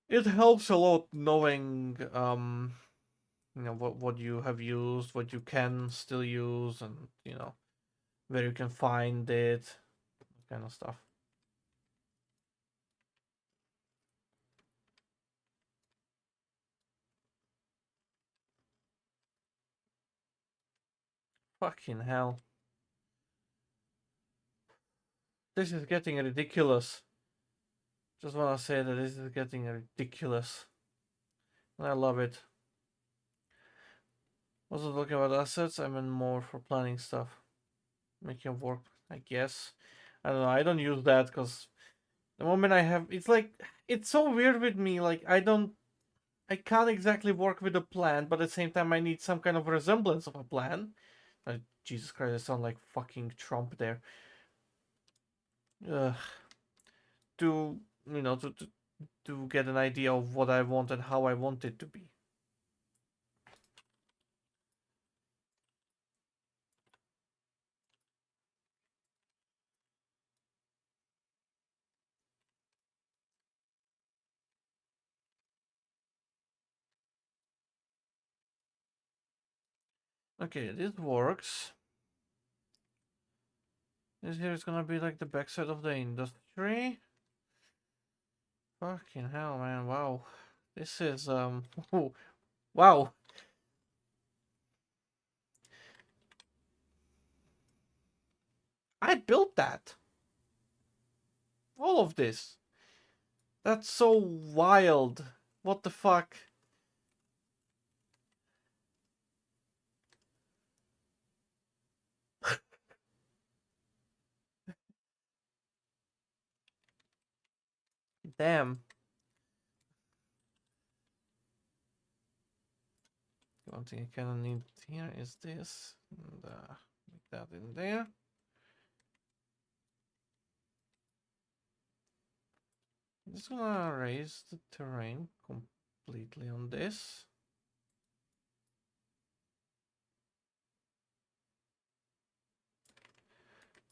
It helps a lot knowing what you have used, what you can still use, and where you can find it, kind of stuff. Fucking hell. This is getting ridiculous. Just wanna say that this is getting ridiculous. And I love it. Also talking about assets, I meant more for planning stuff. Making work, I guess. I don't know, I don't use that because The moment I have, it's like, it's so weird with me. Like, I can't exactly work with a plan, but at the same time, I need some kind of resemblance of a plan. Jesus Christ, I sound like fucking Trump there. Uh, to, to get an idea of what I want and how I want it to be. Okay, this works. This here is gonna be like the backside of the industry. Fucking hell, man! Wow, this is wow. I built that. All of this. That's so wild. What the fuck? Damn. One thing I kind of need here is this. And, make that in there. I'm just gonna raise the terrain completely on this.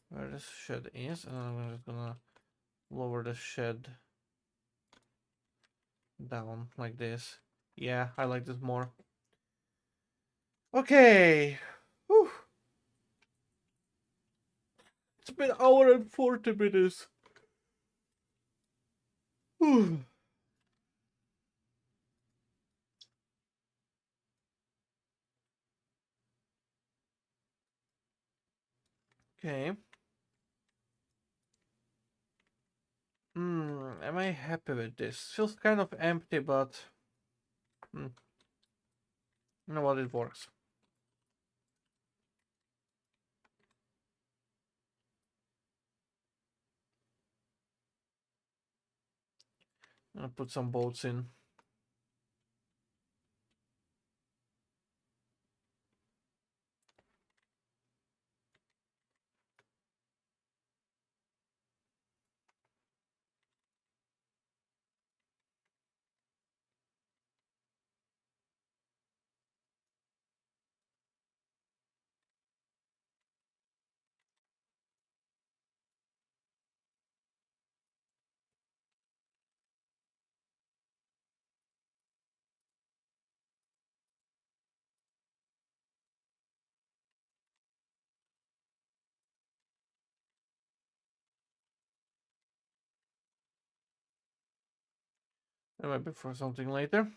Where this shed is, and I'm just gonna lower the shed down like this. Yeah, I like this more. Okay. Whew. It's been an hour and 40 minutes. Whew. Okay. Am I happy with this? Feels kind of empty, but you know what, it works. I'll put some boats in. Maybe for something later.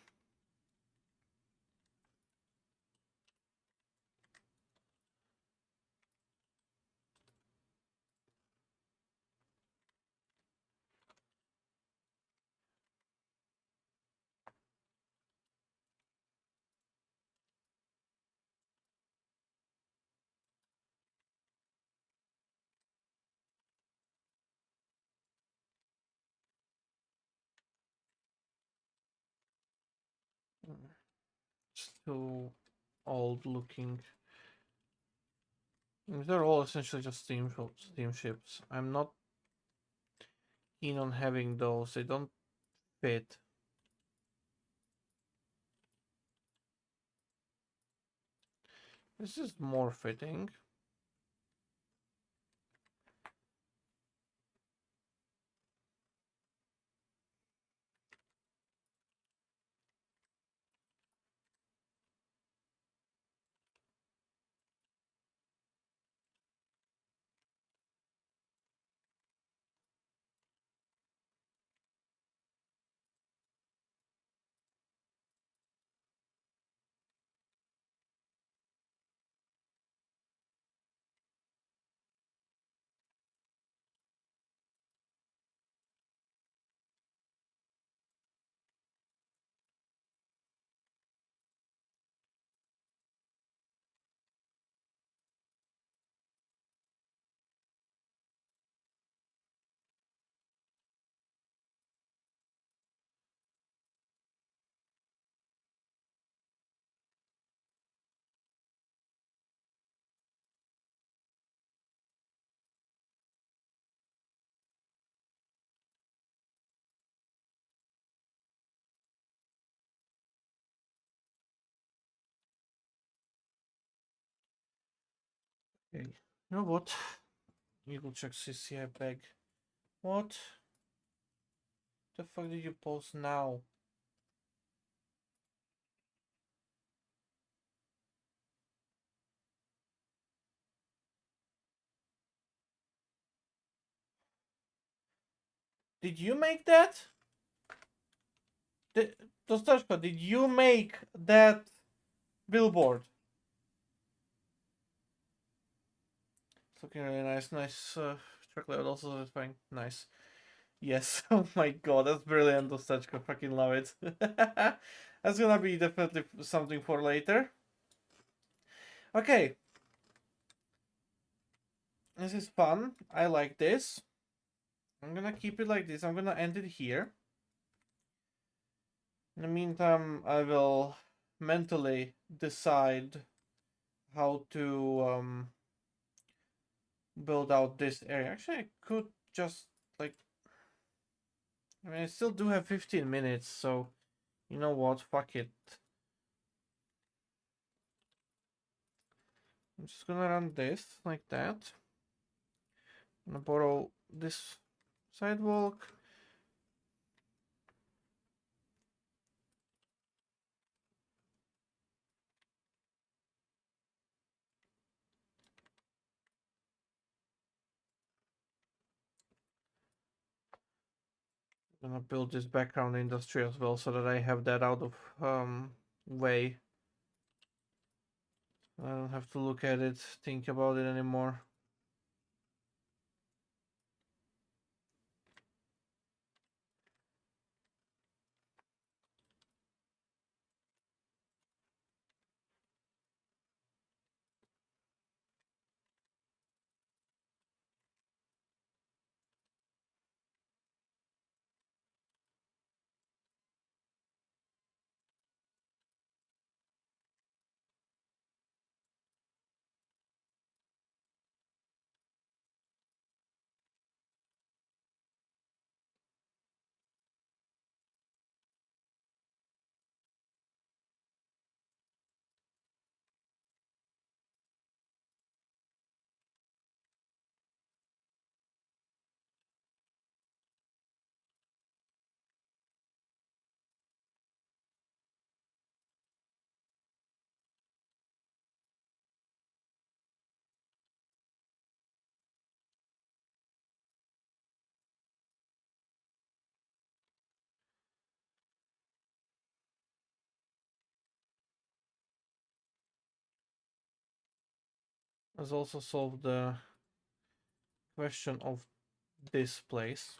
It's too old looking. They're all essentially just steamships. I'm not keen on having those. They don't fit. This is more fitting. Okay. You know what? Eagle check CCI bag. What the fuck did you post now? Did you make that? Dostashko, did you make that billboard? It's looking really nice. Nice track layout, also satisfying. Nice. Yes. Oh my god, that's brilliant, Dostashko. Fucking love it. That's gonna be definitely something for later. Okay. This is fun. I like this. I'm gonna keep it like this. I'm gonna end it here. In the meantime, I will mentally decide how to build out this area. Actually, I could just like, I mean, I still do have 15 minutes, so you know what? Fuck it. I'm just gonna run this like that. I'm gonna borrow this sidewalk. I'm gonna build this background industry as well so that I have that out of way. I don't have to look at it, think about it anymore. Let's also solve the question of this place.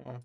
Oh.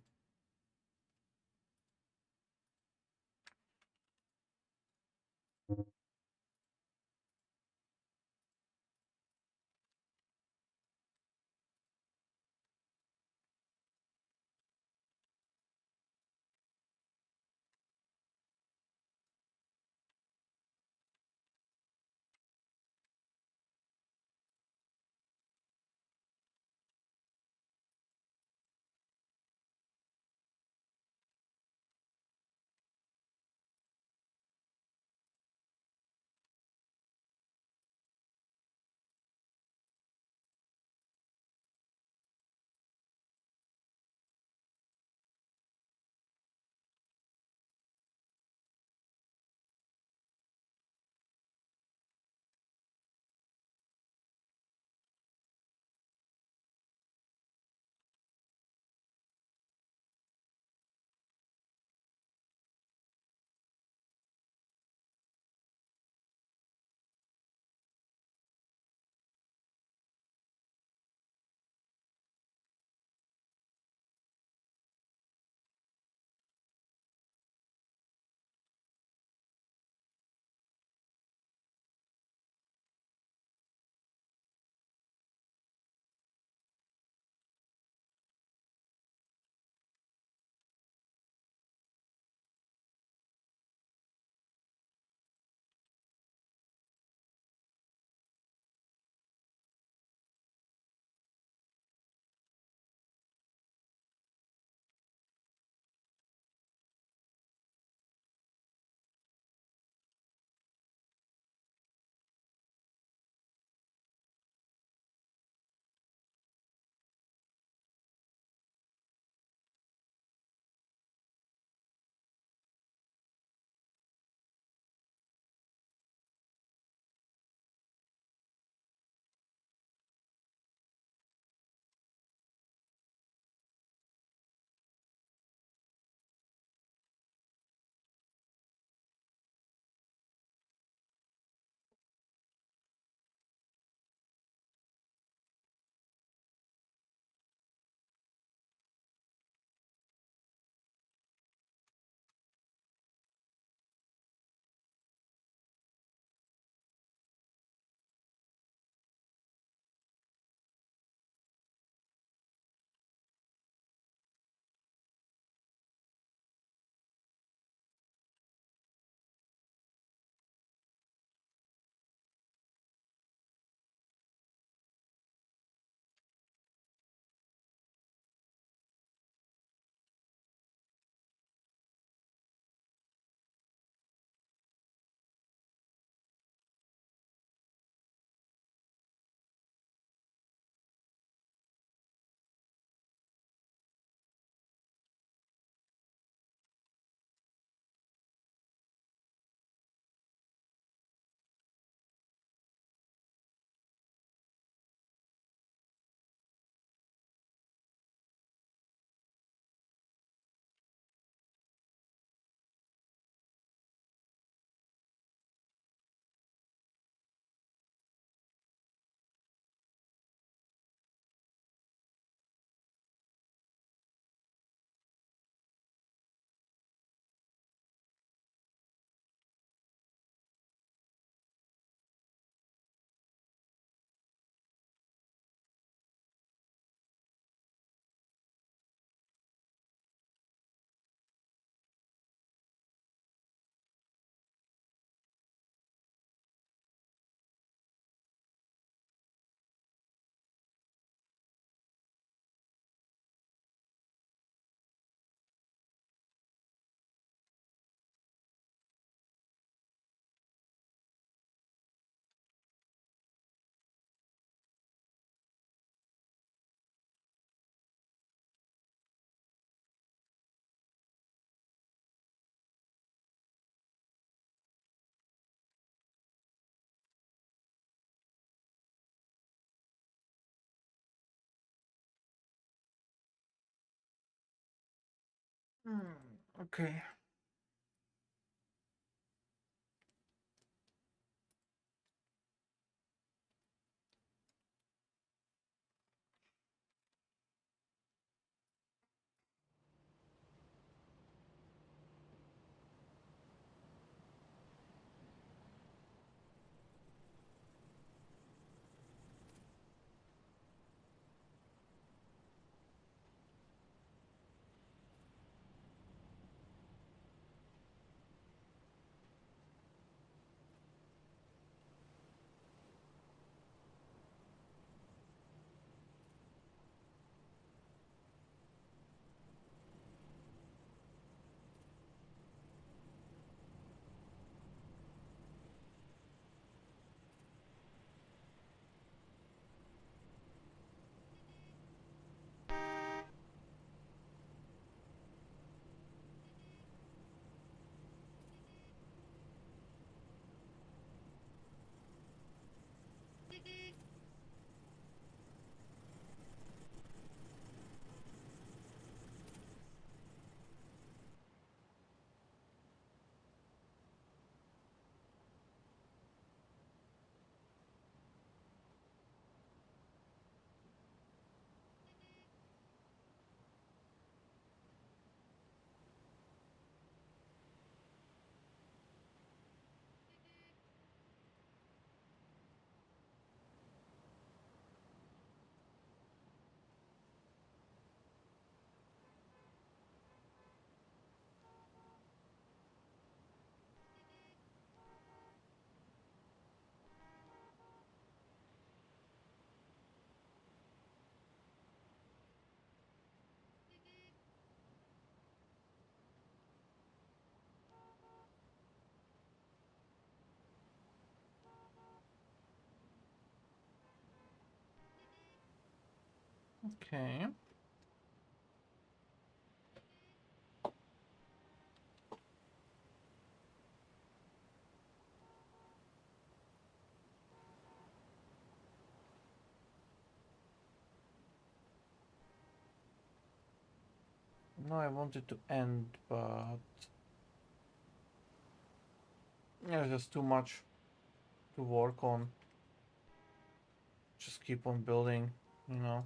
Okay. Okay. No, I wanted to end, but yeah, there's too much to work on. Just keep on building, you know.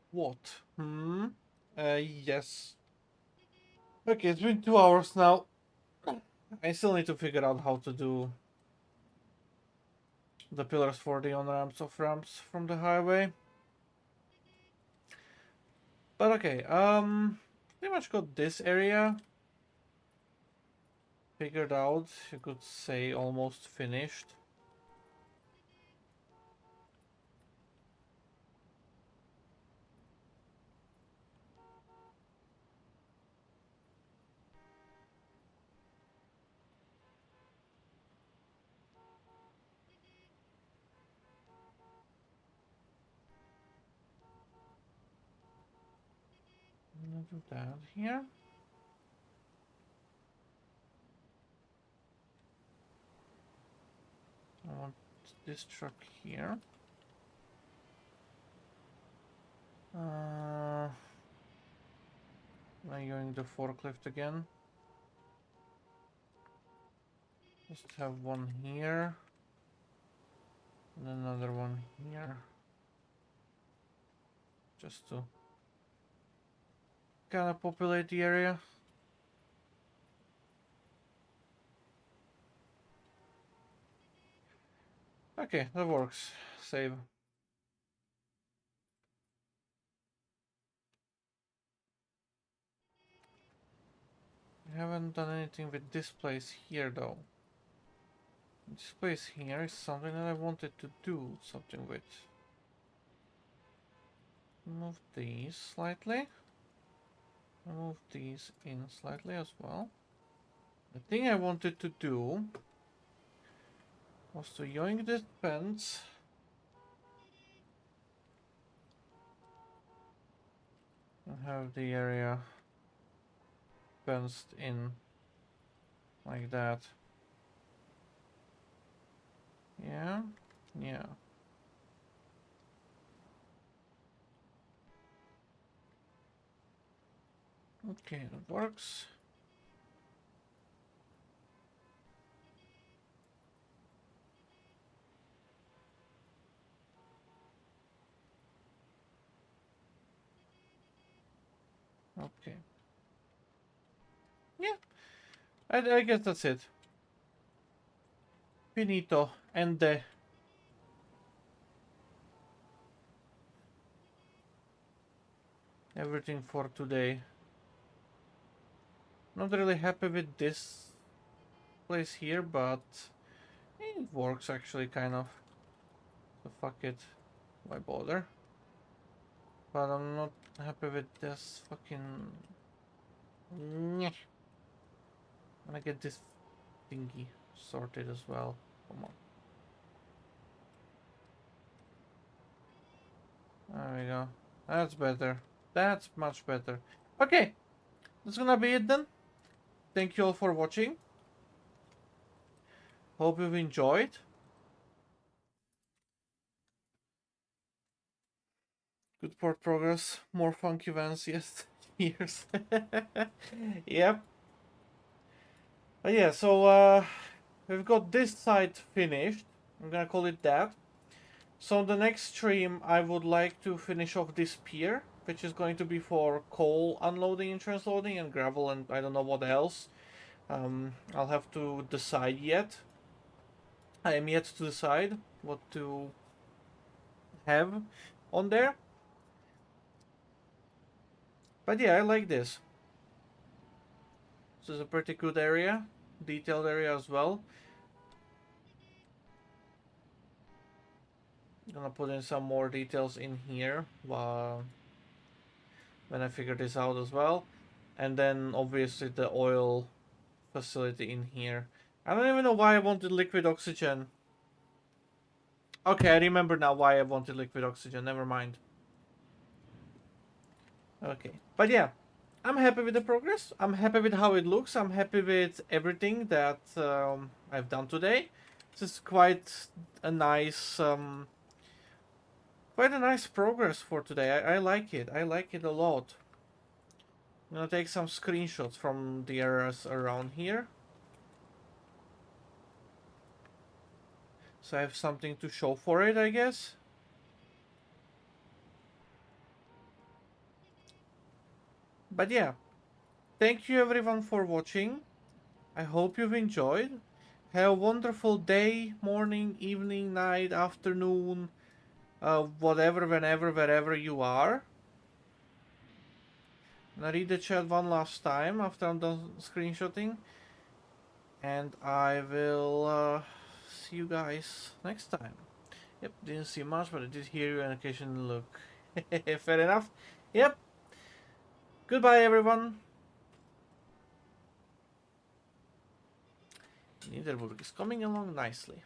What? Hmm? Yes. Okay, it's been 2 hours now. I still need to figure out how to do the pillars for the on-ramps off ramps from the highway. But okay, pretty much got this area figured out. You could say almost finished. I'm gonna do that here. I want this truck here. Am I going the forklift again? Just have one here. And another one here. Just to kind of populate the area. Okay, that works. Save. I haven't done anything with this place here though. This place here is something that I wanted to do something with. Move these slightly. Move these in slightly as well. The thing I wanted to do was to yoink this fence and have the area fenced in like that. Yeah, yeah. Okay, that works. Okay. Yeah, I guess that's it. Finito. And everything for today. Not really happy with this place here, but it works actually kind of. So fuck it. Why bother? But I'm not happy with this fucking... Nyeh. I'm gonna get this thingy sorted as well. Come on. There we go. That's better. That's much better. Okay. That's gonna be it then. Thank you all for watching. Hope you've enjoyed. Good port progress. More funk events. Yes. Years. Yep. Yeah, so we've got this side finished. I'm gonna call it that. So the next stream I would like to finish off this pier, which is going to be for coal unloading and transloading and gravel and I don't know what else. I'll have to decide yet. I am yet to decide what to have on there. But yeah, I like this. This is a pretty good area. Detailed area as well. Gonna put in some more details in here when I figure this out as well. And then obviously the oil facility in here. I don't even know why I wanted liquid oxygen. Okay, I remember now why I wanted liquid oxygen. Never mind. Okay. But yeah, I'm happy with the progress. I'm happy with how it looks. I'm happy with everything that I've done today. This is quite a nice progress for today. I like it. I like it a lot. I'm gonna take some screenshots from the areas around here. So I have something to show for it, I guess. But yeah, thank you everyone for watching. I hope you've enjoyed. Have a wonderful day, morning, evening, night, afternoon, whatever, whenever, wherever you are. I'll read the chat one last time after I'm done screenshotting. And I will see you guys next time. Yep, didn't see much, but I did hear you and occasionally look. Fair enough. Yep. Goodbye, everyone. Niederburg is coming along nicely.